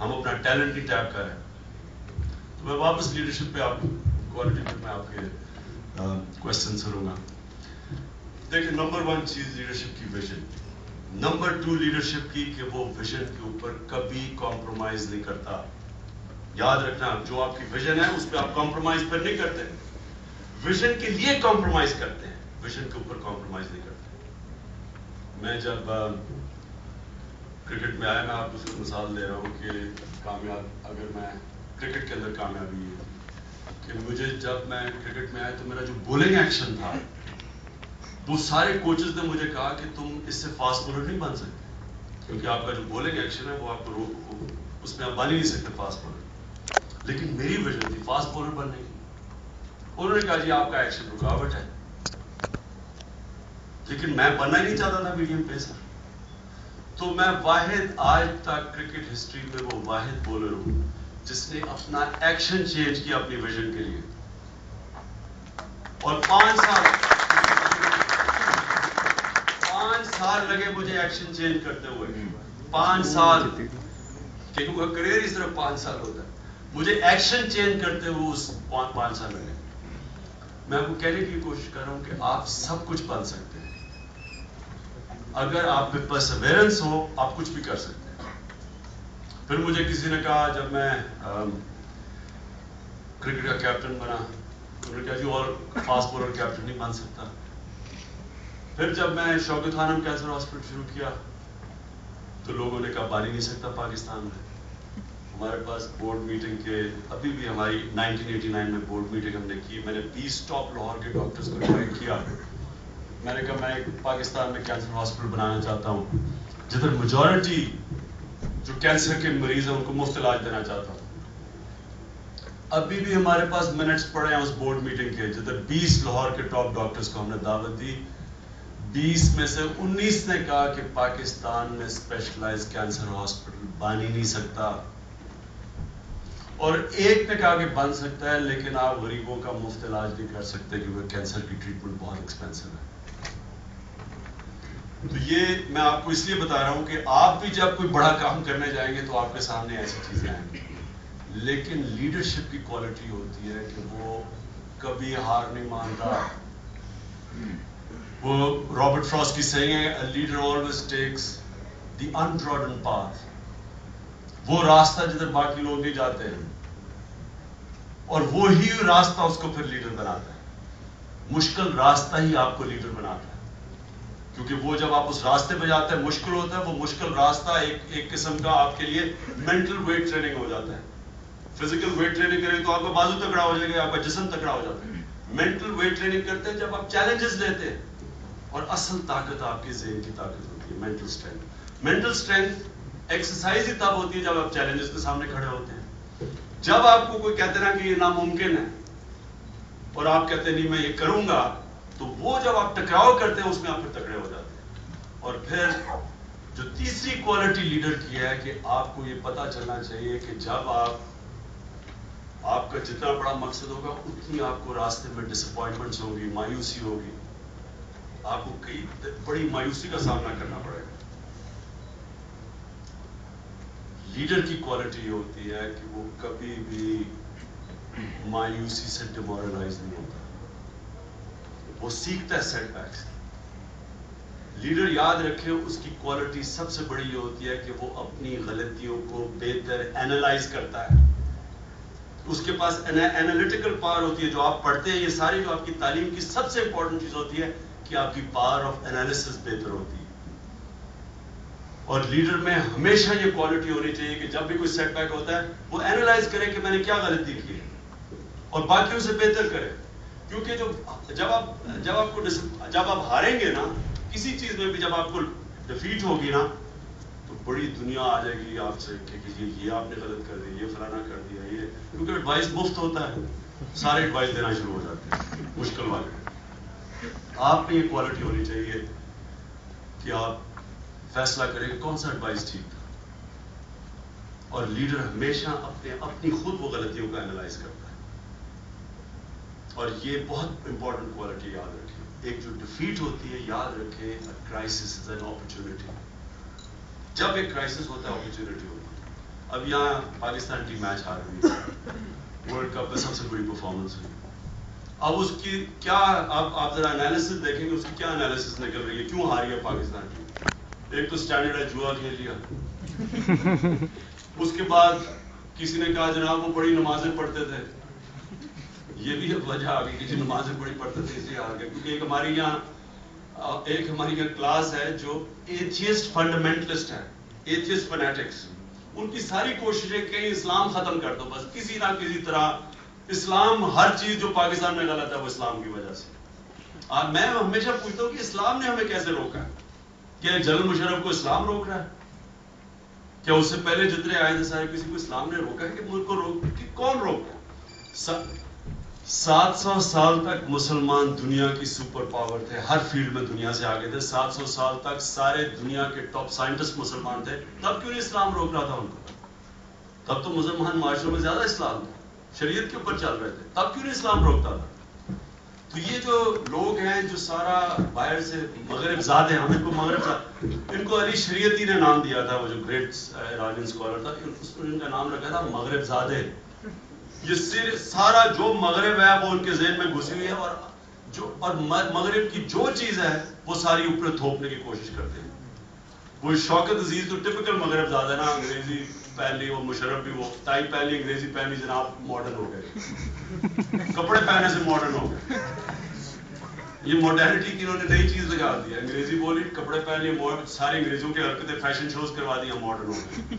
ہم اپنا ٹیلنٹ نہیں ٹیپ کر رہے ہیں. تو میں واپس لیڈرشپ پہ آپ کوالٹی پہ میں آپ کے کوشچن سنوں گا. دیکھیں نمبر 1 چیز لیڈرشپ کی ویژن, نمبر 2 لیڈرشپ کی کہ وہ ویژن کے اوپر کبھی کمپرومائز نہیں کرتا. یاد رکھنا جو آپ کی ویژن ہے اس پہ آپ کمپرومائز پھر نہیں کرتے, ویژن کے لیے کمپرومائز کرتے ہیں. ویژن کے اوپر کمپرومائز نہیں کرتے. میں جب کرکٹ میں آیا, میں آپ کو صرف مثال دے رہا ہوں کہ کامیاب, اگر میں کرکٹ کے اندر کامیابی ہے کہ مجھے جب میں کرکٹ میں آیا تو میرا جو بولنگ ایکشن تھا وہ سارے کوچز نے مجھے کہا کہ تم اس سے فاسٹ بولر نہیں بن سکتے, کیونکہ آپ کا جو بولنگ ایکشن ہے وہ آپ کو اس میں آپ بن ہی نہیں سکتے فاسٹ بولر. لیکن میری ویژن تھی فاسٹ بولر بننے کی. انہوں نے کہا جی آپ کا ایکشن رکاوٹ ہے, لیکن میں بننا ہی نہیں چاہتا تھا میڈیم پیسر. تو میں واحد آج تک کرکٹ ہسٹری میں وہ واحد بولر ہوں جس نے اپنا ایکشن چینج کیا اپنی ویژن کے لیے. اور 5 سال لگے مجھے ایکشن چینج کرتے ہوئے. 5 سال, کیونکہ کریئر ہی صرف 5 سال ہوتا ہے. مجھے ایکشن چینج کرتے ہوئے اس 5 سال لگے. میں آپ کو کہنے کی کوشش کر رہا ہوں کہ آپ سب کچھ بن سکتے ہیں اگر آپ میں پرسیویرنس ہو, آپ کچھ بھی کر سکتے ہیں. پھر مجھے کسی نے کہا جب میں کرکٹ کا کیپٹن بنا, انہوں نے کہا جی اور فاسٹ بولر کیپٹن نہیں بن سکتا. پھر جب میں شوکت خانم کینسر ہاسپٹل شروع کیا تو لوگوں نے کہا بن ہی نہیں سکتا پاکستان میں. ہمارے پاس بورڈ میٹنگ کے, ابھی بھی ہماری 1989 میں بورڈ میٹنگ ہم نے کی. میں نے 20 ٹاپ لاہور کے ڈاکٹرز کو انوائٹ کیا. میں نے کہا میں ایک پاکستان میں کینسر ہاسپٹل بنانا چاہتا ہوں جدھر میجورٹی جو کینسر کے مریض ہیں ان کو مفت علاج دینا چاہتا ہوں. ابھی بھی ہمارے پاس منٹس پڑے ہیں اس بورڈ میٹنگ کے جدھر 20 لاہور کے ٹاپ ڈاکٹرز کو ہم نے دعوت دی. 20 میں سے 19 نے کہا کہ پاکستان میں اسپیشلائز کینسر ہاسپٹل بن ہی نہیں سکتا, اور ایک نے کہا کہ بن سکتا ہے لیکن آپ غریبوں کا مفت علاج نہیں کر سکتے کیونکہ کینسر کی ٹریٹمنٹ بہت ایکسپینسو ہے. تو یہ میں آپ کو اس لیے بتا رہا ہوں کہ آپ بھی جب کوئی بڑا کام کرنے جائیں گے تو آپ کے سامنے ایسی چیزیں آئیں گی, لیکن لیڈرشپ کی کوالٹی ہوتی ہے کہ وہ کبھی ہار نہیں مانتا. وہ رابرٹ فراسٹ کی saying ہے, a leader always takes the untrodden path. وہ راستہ جدھر باقی لوگ نہیں جاتے ہیں, اور وہی راستہ اس کو پھر لیڈر بناتا ہے. مشکل راستہ ہی آپ کو لیڈر بناتا ہے, کیونکہ وہ جب آپ اس راستے پہ جاتے ہیں مشکل ہوتا ہے. وہ مشکل راستہ ایک قسم کا آپ کے لیے مینٹل ویٹ ٹریننگ ہو جاتا ہے. فزیکل ویٹ ٹریننگ کریں تو آپ کا بازو تکڑا ہو جائے گا, آپ کا جسم تکڑا ہو جاتا ہے. مینٹل ویٹ ٹریننگ کرتے ہیں جب آپ چیلنجز لیتے ہیں, اور اصل طاقت آپ کے ذہن کی طاقت ہوتی ہے, mental strength. Mental strength exercise ہی تب ہوتی ہے جب آپ چیلنجز کے سامنے کھڑے ہوتے ہیں. جب آپ کو کوئی کہتے نا کہ یہ ناممکن ہے اور آپ کہتے نہیں میں یہ کروں گا, تو وہ جب آپ ٹکراؤ کرتے ہیں اس میں آپ پھر تکڑے ہو جاتے ہیں. اور پھر جو تیسری کوالٹی لیڈر کی ہے کہ آپ کو یہ پتا چلنا چاہیے کہ جب آپ کا جتنا بڑا مقصد ہوگا اتنی آپ کو راستے میں ڈس اپوائنٹمنٹس ہوں گی, مایوسی ہوگی, آپ کو کئی بڑی مایوسی کا سامنا کرنا پڑے گا. لیڈر کی کوالٹی یہ ہوتی ہے کہ وہ کبھی بھی مایوسی سے ڈیمورلائز نہیں ہوتا, وہ سیکھتا ہے سیٹ بیکس. لیڈر یاد رکھے اس کی کوالٹی سب سے بڑی یہ ہوتی ہے کہ وہ اپنی غلطیوں کو بہتر اینالائز کرتا ہے. اس کے پاس اینالیٹیکل پاور ہوتی ہے. جو آپ پڑھتے ہیں یہ ساری جو آپ کی تعلیم کی سب سے امپورٹنٹ چیز ہوتی ہے کہ آپ کی پاور آف انالیسس بہتر ہوتی ہے. اور لیڈر میں ہمیشہ یہ کوالٹی ہونی چاہیے کہ جب بھی کوئی سیٹ بیک ہوتا ہے وہ اینالائز کرے کہ میں نے کیا غلطی کی ہے اور باقیوں سے بہتر کرے. کیونکہ جب آپ ہاریں گے نا کسی چیز میں بھی, جب آپ کو ڈیفیٹ ہوگی نا تو بڑی دنیا آ جائے گی آپ سے کہ یہ آپ نے غلط کر دی, یہ فلانا کر دیا, یہ کیونکہ ایڈوائس مفت ہوتا ہے, سارے ایڈوائس دینا شروع ہو جاتے ہیں مشکل والے. آپ میں یہ کوالٹی ہونی چاہیے کہ آپ فیصلہ کریں کہ کون سا ایڈوائس ٹھیک تھا. اور لیڈر ہمیشہ اپنی خود وہ غلطیوں کا اینالائز کرتا ہے. اور یہ بہت امپورٹنٹ کوالٹی یاد رکھیں. ایک جو ڈیفیٹ ہوتی ہے یاد رکھیں, کرائسس از این اپرچونٹی. جب ایک کرائسس ہوتا ہے اپرچونٹی ہوتی ہے. اب یہاں پاکستان ٹیم میچ ہار گئی, ورلڈ کپ میں سب سے بڑی پرفارمنس ہوئی. اب اس کی کیا آپ ذرا انالیسس دیکھیں گے, اس کی کیا انالیسس نکل رہی ہے, کیوں ہاری ہے پاکستان ٹیم. ایک تو اسٹینڈرڈ ہے, جوا کھیل لیا. اس کے بعد کسی نے کہا جناب وہ بڑی نمازیں پڑھتے تھے, یہ بھی اب وجہ آ گئی کہ جو نمازیں بڑی پڑھتے تھے اس لیے آ گئے، کیونکہ ایک ہماری یہاں کلاس ہے جو ایتھیسٹ فنڈامنٹلسٹ ہے، ایتھیسٹ فنیٹکس، ان کی ساری کوششیں کہیں اسلام ختم کر دو، بس کسی نہ کسی طرح اسلام، ہر چیز جو پاکستان میں غلط ہے وہ اسلام کی وجہ سے۔ میں ہمیشہ پوچھتا ہوں کہ اسلام نے ہمیں کیسے روکا ہے؟ کیا جنرل مشرف کو اسلام روک رہا ہے؟ کیا اس سے پہلے جتنے آئے تھے سارے کسی کو اسلام نے روکا ہے کہ ملک کو کون روکا ہے؟ 700 سال تک مسلمان دنیا کی سپر پاور تھے، ہر فیلڈ میں دنیا سے آگے تھے، 700 سال تک سارے دنیا کے ٹاپ سائنٹسٹ مسلمان تھے، تب کیوں نہیں اسلام روک رہا تھا ان کو؟ تب تو مسلمان معاشروں میں زیادہ اسلام تھا، شریعت کے اوپر چل رہے تھے، تب کیوں نہیں اسلام روکتا تھا؟ تو یہ جو لوگ ہیں جو سارا باہر سے مغرب زاد ہیں، ہمیں کو مغرب زاد، ان کو علی شریعتی نے نام دیا تھا، وہ جو گریٹ ایرانین اسکالر تھا، اس نے ان کا نام رکھا تھا مغرب زادے۔ یہ سارا جو مغرب ہے وہ ان کے ذہن میں گھسی ہوئی ہے، اور مغرب کی جو چیز ہے وہ ساری اوپر تھوپنے کی کوشش کرتے ہیں۔ وہ شوکت عزیز تو ٹپکل مغرب زادہ نا، انگریزی پہن لی، وہ مشرف بھی وہ ٹائی پہن لی، انگریزی پہن لی، جناب ماڈرن ہو گئے، کپڑے پہننے سے ماڈرن ہو گئے۔ یہ ماڈرنٹی کی انہوں نے نئی چیز لگا دی ہے، انگریزی بولی، کپڑے پہن لیے، سارے انگریزوں کے حرکتیں فیشن شوز کروا دی، ماڈرن ہو گئے۔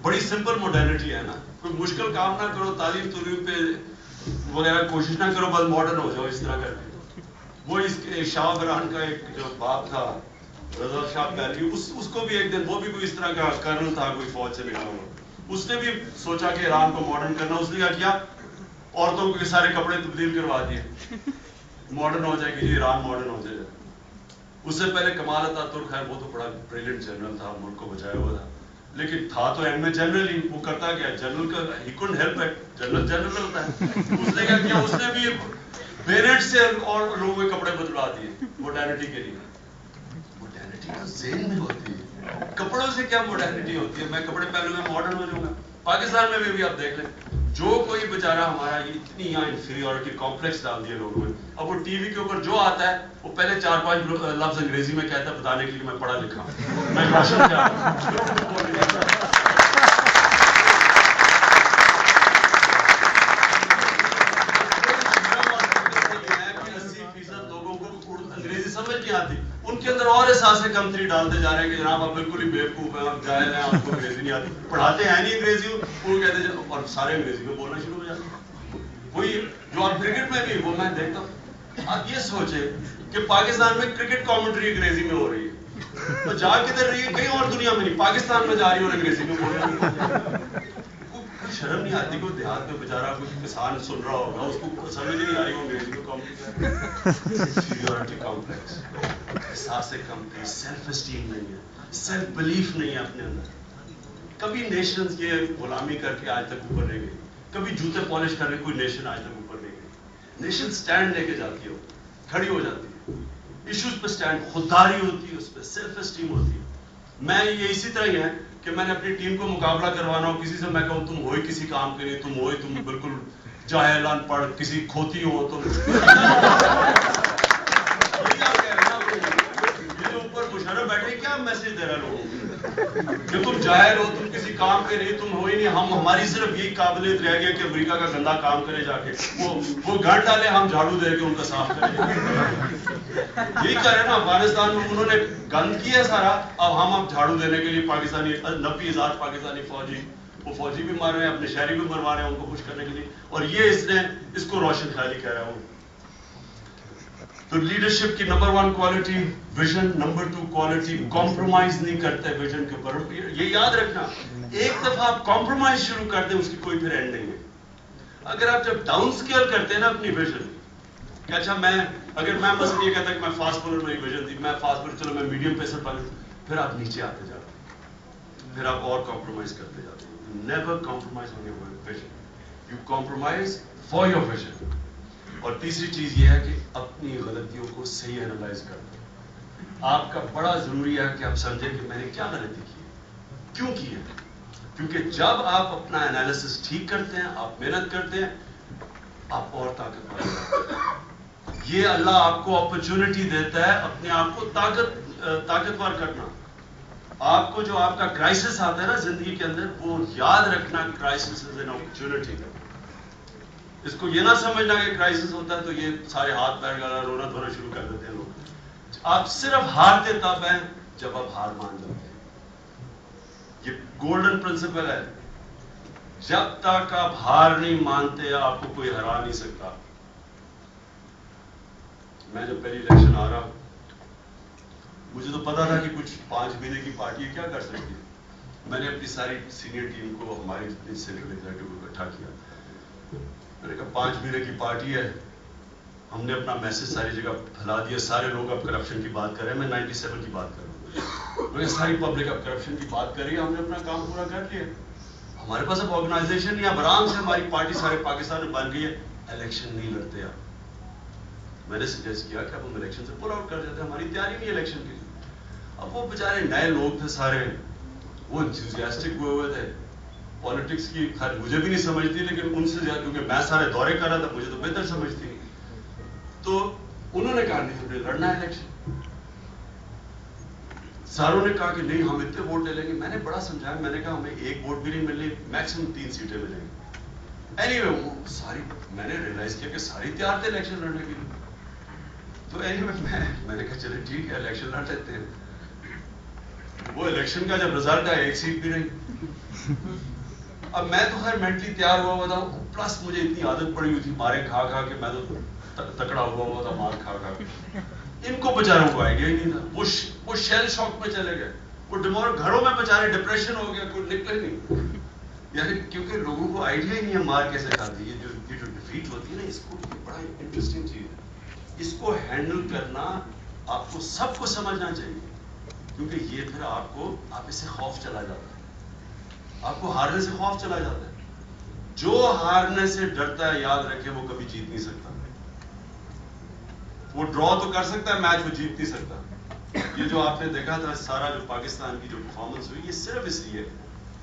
بڑی سمپل ماڈرنٹی ہے نا، کوئی مشکل کام نہ کرو، تعلیم پہ وغیرہ کوشش نہ کرو، بس ماڈرن ہو جاؤ اس طرح کر کے۔ وہ اس کے شاہ بران کا ایک جو باپ تھا رضا شاہ پہلوی، اس کو بھی ایک دن، وہ بھی کوئی اس طرح کا کرنل تھا، کوئی فوج سے نکلا ہوا، اس نے بھی سوچا کہ ایران کو ماڈرن کرنا، اس نے کیا کیا، عورتوں کے سارے کپڑے تبدیل کروا دیے، ماڈرن ہو جائے گی جی، ایران ماڈرن ہو جائے گا۔ اس سے پہلے کمال اتا ترک ہے، وہ تو بڑا بریلینٹ جنرل تھا، ملک کو بچایا ہوا تھا، لیکن تھا تو اینڈ میں جنرل ہی، وہ کرتا کیا جنرل کا ہی couldn't help it، general general ہوتا ہے۔ اس نے کیا کیا، اس نے بھی پیرنٹ سے اور لوگوں کے کپڑے بدلوا دیے ماڈرنٹی کے لیے۔ ماڈرنٹی تو ذہن میں ہوتی ہے، کپڑوں سے کیا ماڈرنٹی ہوتی ہے؟ میں کپڑے پہنوں گا ماڈرن ہو جاؤں گا۔ پاکستان میں بھی آپ دیکھ لیں، جو کوئی بیچارہ ہمارا اتنی یہاں انفیریورٹی کمپلیکس ڈال دیا لوگوں نے، اب وہ ٹی وی کے اوپر جو آتا ہے وہ پہلے 4-5 لفظ انگریزی میں کہتا ہے، بتانے کے لیے میں پڑھا لکھا ہوں، میں روشن کیا سمجھ نہیں آتی، ان کے اندر اور احساس کمتری ڈالتے جا رہے ہیں کہ جناب آپ بالکل ہی بیوقوف ہیں، آپ جاہل ہیں، آپ کو انگریزی نہیں آتی، پڑھاتے ہیں نہیں انگریزی، وہ کہتے ہیں اور سارے انگریزی میں بولنا شروع ہو جاتے ہیں۔ وہی جو آپ کرکٹ میں بھی، وہ میں دیکھتا ہوں، آپ یہ سوچیں کہ پاکستان میں کرکٹ کامنٹری انگریزی میں ہو رہی ہے، تو جا کدھر رہی ہے؟ کہیں اور دنیا میں نہیں، پاکستان میں جا رہی ہے اور انگریزی میں بول رہی ہے۔ شرم نہیں آتی؟ کوئی دیہات میں بیچارہ کوئی کسان سن رہا ہوگا، اس کو سمجھ نہیں آ رہی وہ انگریزی میں کمپلیکس، احساس کمتری، سیلف اسٹیم نہیں ہے، سیلف بلیف نہیں ہے اپنے اندر۔ کبھی نیشنز کے غلامی کر کے آج تک اوپر نہیں گئی، کبھی جوتے پالش کر کے کوئی نیشن آج تک اوپر نہیں گئی۔ نیشن سٹینڈ لے کے جاتی ہو، کھڑی ہو جاتی ہے، ایشوز پہ سٹینڈ، خودداری ہوتی ہے، اس پہ سیلف اسٹیم ہوتی ہے۔ میں یہ اسی طرح ہی ہے کہ میں نے اپنی ٹیم کو مقابلہ کروانا ہو کسی سے، میں کہوں تم ہوئی کسی کام کے نہیں، تم بالکل جاہل ان پڑھ، کسی کھوتی ہو تم، مشرف بیٹھے کیا میسج دے رہا ہے لوگوں کو کہ تم جاہل ہو، تم کسی کام کے نہیں، تم ہو ہی نہیں، ہماری صرف یہی قابلیت رہ گئی کہ امریکہ کا گندا کام کرے جا کے، وہ گھر ڈالے، ہم جھاڑو دے کے ان کا صاف کریں۔ یہی کہہ رہے ہیں نا، افغانستان میں انہوں نے گند کیا سارا، اب جھاڑو دینے کے لیے پاکستانی 90,000 پاکستانی فوجی، وہ فوجی بھی مار رہے ہیں، اپنے شہری بھی مروا رہے ہیں ان کو خوش کرنے کے لیے، اور یہ اس کو روشن خیالی کہہ رہا ہوں۔ تو لیڈرشپ کی number 1 quality vision, number 2 quality compromise نہیں کرتے ویژن کے اوپر۔ یہ یاد رکھنا، ایک دفعہ آپ کمپرومائز شروع کر دیں اس کی کوئی پھر اینڈ نہیں ہے۔ اگر آپ جب ڈاؤن اسکیل کرتے ہیں نا اپنی ویژن کہ اچھا اگر میں مثلا یہ کہتا کہ میں فاسٹ بولر، میری ویژن تھی میں فاسٹ بولر، چلو میں میڈیم پیسر پہ، پھر آپ نیچے آتے جاتے ہیں، پھر آپ اور کمپرومائز کرتے جاتے ہیں۔ Never compromise on your vision, you compromise for your vision. اور تیسری چیز یہ ہے کہ اپنی غلطیوں کو صحیح اینالائز کرنا۔ آپ کا بڑا ضروری ہے کہ آپ سمجھیں کہ میں نے کیا غلطی کی ہے، کیوں کی ہے، کیونکہ جب آپ اپنا انالیسس ٹھیک کرتے ہیں، آپ محنت کرتے ہیں، آپ اور طاقتور ہوتے ہیں۔ یہ اللہ آپ کو اپرچونٹی دیتا ہے اپنے آپ کو طاقتور کرنا۔ آپ کو جو آپ کا کرائسس آتا ہے نا زندگی کے اندر، وہ یاد رکھنا، کرائسس از این اپرچونٹی۔ اس کو یہ نہ سمجھنا کہ کرائسس ہوتا ہے تو یہ سارے ہاتھ پیر گالا رونا دھونا شروع کر دیتے ہیں لوگ. آپ صرف ہارتے تب ہیں جب آپ ہار مان جاتے ہیں. یہ گولڈن پرنسپل ہے. جب تک آپ ہار نہیں مانتے آپ کو کوئی ہرا نہیں سکتا. میں جب پہلی الیکشن آ رہا مجھے تو پتا تھا کہ کچھ 5 مہینے کی پارٹی کیا کر سکتی ہے. میں نے اپنی ساری سینئر ٹیم کو ہماری جتنی سینٹرل ایگزیکٹو کو اکٹھا کیا. میں نے کہا 5 مہینے کی پارٹی ہے. ہم نے اپنا میسج ساری جگہ پھیلا دیا. سارے لوگ اب کرپشن کی بات کر رہے ہیں. میں 97 کی بات کر رہا ہوں. ساری پبلک اب کرپشن کی بات کر رہی ہے. ہم نے اپنا کام پورا کر لیا. ہمارے پاس اب آرگنائزیشن نہیں. اب آرام سے ہماری پارٹی سارے پاکستان میں بن گئی ہے. الیکشن نہیں لڑتے آپ. میں نے سجیسٹ کیا کہ اب ہم الیکشن سے پل آؤٹ کر دیتے ہیں. ہماری تیاری نہیں الیکشن کی. اب وہ بیچارے نئے لوگ تھے سارے, وہ انتھوزیاسٹک ہوئے ہوئے تھے. پالیٹکس کی خیر مجھے بھی نہیں سمجھتی, لیکن ان سے زیادہ کیونکہ میں سارے دورے کر رہا تھا مجھے تو بہتر سمجھتی. تو انہوں نے کہا نہیں ہمیں لڑنا ہے الیکشن. ساروں نے کہا کہ نہیں ہم اتنے ووٹ لے لیں گے. میں نے بڑا سمجھایا. میں نے کہا ہمیں 1 ووٹ بھی نہیں ملنی, میکسیمم 3 سیٹیں ملیں گی. اینی وے وہ ساری میں نے ریئلائز کیا کہ ساری تیار تھے الیکشن لڑنے کے لیے. تو اینی وے میں نے کہا چلے ٹھیک ہے الیکشن لڑ لیتے ہیں. وہ الیکشن کا جب رزلٹ آیا 1 سیٹ بھی نہیں. اب میں تو خیر مینٹلی تیار ہوا تھا, پلس مجھے اتنی عادت پڑی ہوئی تھی مارے کھا کھا کے. میں تو تکڑا ہوا تھا مار کھا کھا کے. ان کو بیچاروں کو آئیڈیا ہی نہیں تھا. وہ شیل شاک میں چلے گئے. وہ گھروں میں بیچارے ڈپریشن ہو گیا, کوئی نکلے نہیں. یعنی کیونکہ لوگوں کو آئیڈیا ہی نہیں ہے مار کیسے کھاتی ہے. یہ جو ڈیفیٹ ہوتی ہے نا, اس کو بڑا انٹرسٹنگ چیز ہے. اس کو ہینڈل کرنا آپ کو سب کو سمجھنا چاہیے, کیونکہ یہ پھر آپ اس سے خوف چلا جاتا ہے. آپ کو ہارنے سے خوف چلا جاتا ہے. جو ہارنے سے ڈرتا ہے یاد رکھے وہ کبھی جیت نہیں سکتا. وہ ڈرا تو کر سکتا ہے میچ, وہ جیت نہیں سکتا. یہ جو آپ نے دیکھا تھا سارا جو پاکستان کی جو پرفارمنس ہوئی, یہ صرف اس لیے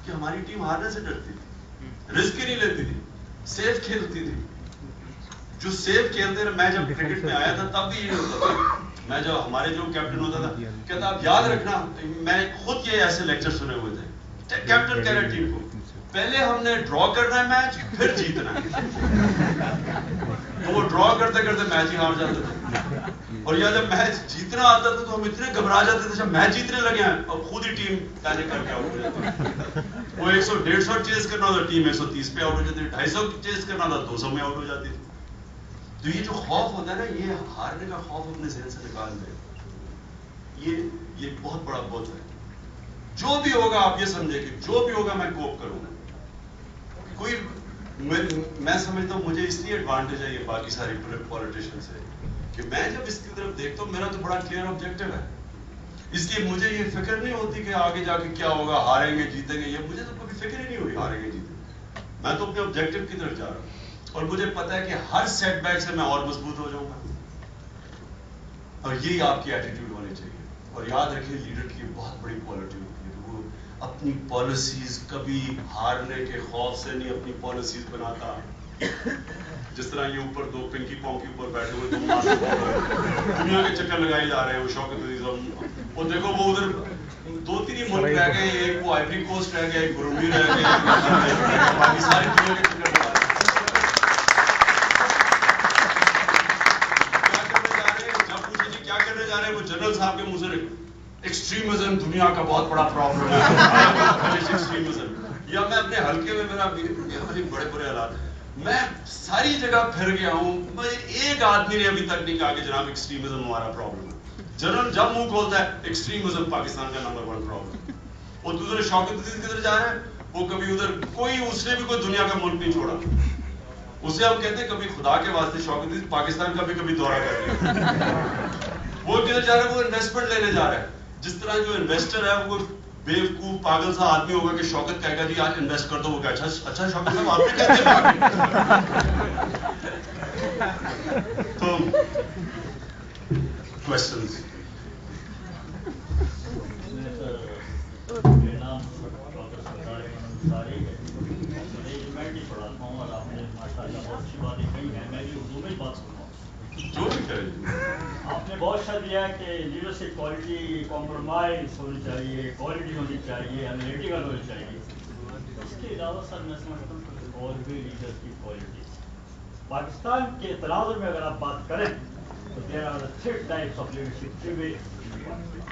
کہ ہماری ٹیم ہارنے سے ڈرتی تھی, رسک ہی نہیں لیتی تھی, سیف کھیلتی تھی. جو سیف کھیلتے رہے. میں جب کرکٹ میں آیا تھا تب بھی یہ ہوتا تھا. میں جو ہمارے جو کیپٹن ہوتا تھا کہتا آپ یاد رکھنا, میں خود یہ ایسے لیکچر سنے ہوئے تھے. کیپٹن کہہ رہے ٹیم کو پہلے ہم نے ڈرا کرنا ہے میچ, پھر جیتنا ہے. تو وہ ڈرا کرتے کرتے میچ ہی ہار جاتے تھے. اور یا جب میچ جیتنا آتا تھا تو ہم اتنے گھبرا جاتے تھے. جب میچ جیتنے لگے ہیں اور خود ہی ٹیم پینک کر کے آؤٹ ہو جاتی. وہ 100-150 چیز کرنا ہوتا ٹیم 130 پہ آؤٹ ہو جاتی, 250 چیز کرنا ہوتا 200 میں آؤٹ ہو جاتی. تو یہ جو خوف ہوتا ہے نا, یہ ہارنے کا خوف اپنے ذہن سے نکال دے. یہ بہت بڑا بوجھ ہے. جو بھی ہوگا آپ یہ سمجھے کہ جو بھی ہوگا میں کوپ کروں گا. کوئی میں سمجھتا ہوں مجھے اس لیے ایڈوانٹیج ہے یہ باقی ساری پولیٹیشین سے کہ میں جب اس کی طرف دیکھتا ہوں میرا تو بڑا کلیئر آبجیکٹو ہے. اس لیے مجھے یہ فکر نہیں ہوتی کہ آگے جا کے کیا ہوگا, ہاریں گے جیتیں گے. یہ مجھے تو کبھی فکر ہی نہیں ہوئی ہاریں گے جیتیں گے. میں تو اپنے آبجیکٹو کی طرف جا رہا ہوں اور مجھے پتا ہے کہ ہر سیٹ بیک سے میں اور مضبوط ہو جاؤں گا. اور یہی آپ کی ایٹیٹیوڈ ہونی چاہیے. اور یاد رکھیے لیڈر کی بہت بڑی کوالٹی ہوتی ہے کہ وہ اپنی پالیسیز کبھی ہارنے کے خوف سے نہیں اپنی پالیسیز بناتا. جس طرح یہ اوپر 2 پنکی پاؤں کے اوپر بیٹھے ہوئے دنیا کے چکر لگائے جا رہے ہیں. وہ شوکت عزیز وہ دیکھو وہ ادھر 2-3 ہی ملک رہ گئے, ایک وہ آئیوری کوسٹ رہ گیا, ایک برونی رہ گیا, باقی ساری دنیا کے چکر لگا رہے ہیں. وہ جنرل صاحب کے منہ سے ایکسٹریمزم دنیا کا بہت بڑا پرابلم ہے. یا میں اپنے حلقے میں میرا بڑے بڑے حالات, میں ساری جگہ پھر گیا ہوں, ایک آدمی نے ابھی تک نہیں کہا کہ جناب ایکسٹریمزم ہمارا پرابلم ہے. جنرل جب منہ کھولتا ہے ایکسٹریمزم پاکستان کا نمبر 1 پرابلم. اور دوسرے شوکت عزیز کدھر جا رہے ہیں, وہ کبھی ادھر اس نے بھی کوئی دنیا کا ملک نہیں چھوڑا. اسے ہم کہتے ہیں کبھی خدا کے واسطے شوکت عزیز پاکستان کا بھی کبھی دورہ کر لیا. وہ کدھر جا رہا ہے, وہ انویسٹمنٹ لینے جا رہا ہے. جس طرح جو انویسٹر ہے وہ بیوقوف پاگل سا آدمی ہوگا کہ شوکت کہے گا جی آج انویسٹ کر دو, وہ کہا اچھا شوکت صاحب آپ نے کہتے ہیں. تو کوشچنز. میرا نام ڈاکٹر سردار انصاری ہے, مینجمنٹ ہی پڑھاتا ہوں اور آپ نے ماشاء اللہ بہت اچھی باتیں کہی ہیں. میں بھی اردو میں بات سنتا ہوں. جو بھی کریں آپ نے بہت شرط دیا کہ لیڈرشپ کوالٹی کمپرومائز ہونی چاہیے, کوالٹی ہونی چاہیے, انالیٹیکل ہونی چاہیے. اس کے علاوہ سر میں سمجھتا ہوں کہ اور بھی لیڈر کی کوالٹیز پاکستان کے تناظر میں اگر آپ بات کریں تو there are 3 types of leadership, 3 ways.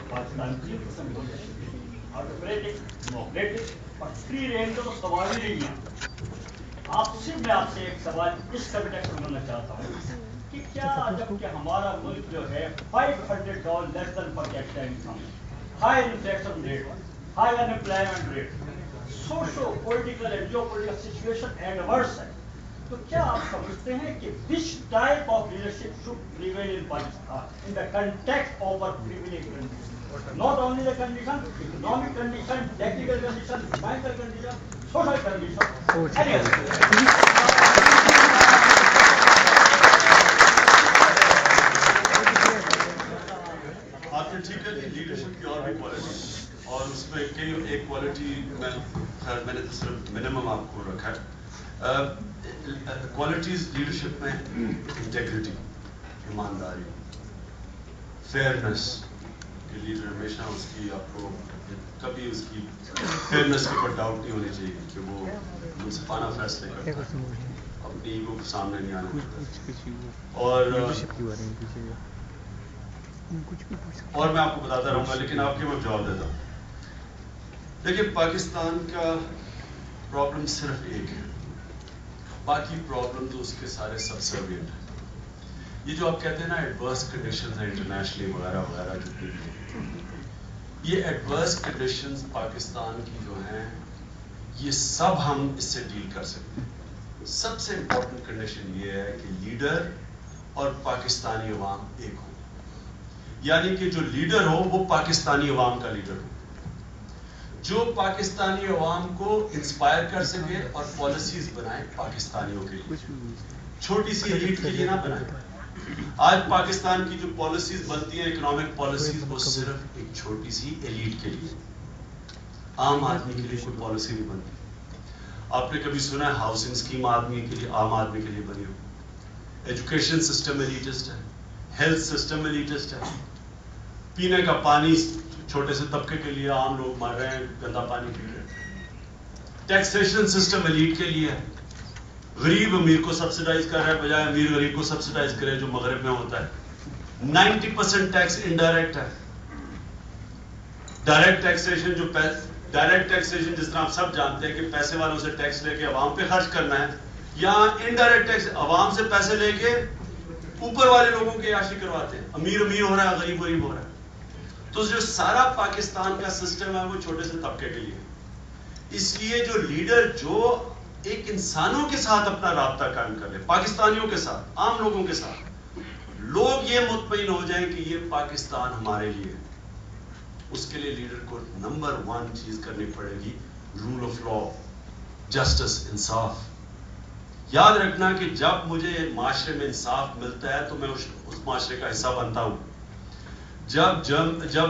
Pakistan کی قسم کی لیڈرشپ، آٹوکریٹک، ڈیموکریٹک اور فری رینج کا تو سوال ہی نہیں ہے. میں آپ سے ایک سوال اس کنٹیکسٹ میں کرنا چاہتا ہوں کہ کیا جب کہ ہمارا ملک جو ہے $500 less than per capita income, high inflation rate, high unemployment rate, socio political and geo political situation adverse ہے، تو کیا آپ سمجھتے ہیں کہ which type of leadership should prevail in Pakistan in the context of our privileged condition? Not only the condition, economic condition, technical condition, mental condition, social condition, any other. آپ نے ٹھیک ہے لیڈرشپ کی اور بھی کوالٹی، اور اس میں کئی ایک کوالٹی میں نے تو صرف منیمم آپ کو رکھا ہے. کوالٹیز لیڈرشپ میں انٹیگریٹی، ایمانداری، فیئرنس. کہ لیڈر ہمیشہ اس کی آپ کو کبھی اس کی فیئرنس کے اوپر ڈاؤٹ نہیں ہونی چاہیے کہ وہ منصفانہ فیصلے کرتا ہے، اپنی ایگو کو سامنے نہیں آنے دیتا. اور میں آپ کو بتاتا رہوں گا، لیکن آپ کے میں جواب دیتا ہوں. دیکھیے پاکستان کا پرابلم صرف ایک ہے، باقی پرابلم تو اس کے سارے سبسروینٹ ہیں. یہ جو آپ کہتے ہیں نا ایڈورس کنڈیشنز ہیں انٹرنیشنلی وغیرہ وغیرہ، جو یہ ایڈورس کنڈیشنز پاکستان کی جو ہیں یہ سب ہم اس سے ڈیل کر سکتے ہیں. سب سے امپورٹنٹ کنڈیشن یہ ہے کہ لیڈر اور پاکستانی عوام ایک ہو، یعنی کہ جو لیڈر ہو وہ پاکستانی عوام کا لیڈر ہو، جو پاکستانی عوام کو انسپائر کر سکے اور پالیسیز بنائے پاکستانیوں کے لیے، چھوٹی سی ایلیٹ کے لیے نہ بنائے. آج پاکستان کی جو پالیسیز بنتی ہیں اکنامک پالیسیز، وہ صرف ایک چھوٹی سی ایلیٹ کے لیے، عام آدمی کے لیے کوئی پالیسی نہیں بنتی. آپ نے کبھی سنا ہے ہاؤسنگ اسکیم آدمی کے لیے، عام آدمی کے لیے بنی ہو؟ ایجوکیشن سسٹم ایلیٹسٹ ہے، ہیلتھ سسٹم ایلیٹسٹ ہے، پینے کا پانی چھوٹے سے طبقے کے لیے، عام لوگ مر رہے ہیں گندا پانی پی رہے ہیں. ٹیکسیشن سسٹم ایلیٹ کے لیے ہے، غریب امیر کو سبسڈائز کر رہا ہے بجائے امیر غریب کو سبسڈائز کرے، جو مغرب میں ہوتا ہے. 90% ٹیکس انڈائریکٹ ہے. ڈائریکٹ ٹیکسیشن جو ڈائریکٹ ٹیکسیشن جس طرح آپ سب جانتے ہیں کہ پیسے والوں سے ٹیکس لے کے عوام پہ خرچ کرنا ہے، یا انڈائریکٹ ٹیکس عوام سے پیسے لے کے اوپر والے لوگوں کی عیاشی کرواتے ہیں، امیر امیر ہو رہا ہے، غریب غریب ہو رہا ہے. تو جو سارا پاکستان کا سسٹم ہے وہ چھوٹے سے طبقے کے لیے. اس لیے جو لیڈر جو ایک انسانوں کے ساتھ اپنا رابطہ قائم کر لے، پاکستانیوں کے ساتھ، عام لوگوں کے ساتھ، لوگ یہ مطمئن ہو جائیں کہ یہ پاکستان ہمارے لیے ہے، اس کے لیے لیڈر کو نمبر 1 چیز کرنی پڑے گی رول آف لا، جسٹس، انصاف. یاد رکھنا کہ جب مجھے معاشرے میں انصاف ملتا ہے تو میں اس معاشرے کا حصہ بنتا ہوں. جب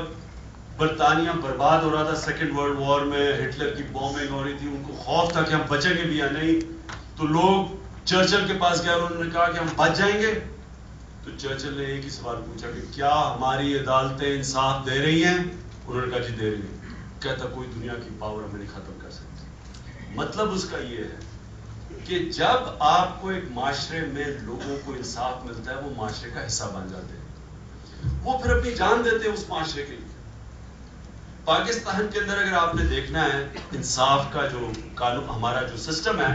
برطانیہ برباد ہو رہا تھا سیکنڈ ورلڈ وار میں، ہٹلر کی بومبنگ ہو رہی تھی، ان کو خوف تھا کہ ہم بچیں گے بھی یا نہیں، تو لوگ چرچل کے پاس گئے اور انہوں نے کہا کہ ہم بچ جائیں گے. تو چرچل نے ایک ہی سوال پوچھا کہ کیا ہماری عدالتیں انصاف دے رہی ہیں؟ انہوں نے کہا جی دے رہی ہیں. کہتا کوئی دنیا کی پاور ہمیں نہیں ختم کر سکتی. مطلب اس کا یہ ہے کہ جب آپ کو ایک معاشرے میں لوگوں کو انصاف ملتا ہے، وہ معاشرے کا حصہ بن جاتے ہیں، وہ پھر اپنی جان دیتے ہیں اس معاشرے کے لیے. پاکستان کے اندر اگر آپ نے دیکھنا ہے انصاف کا جو قانون، ہمارا جو سسٹم ہے،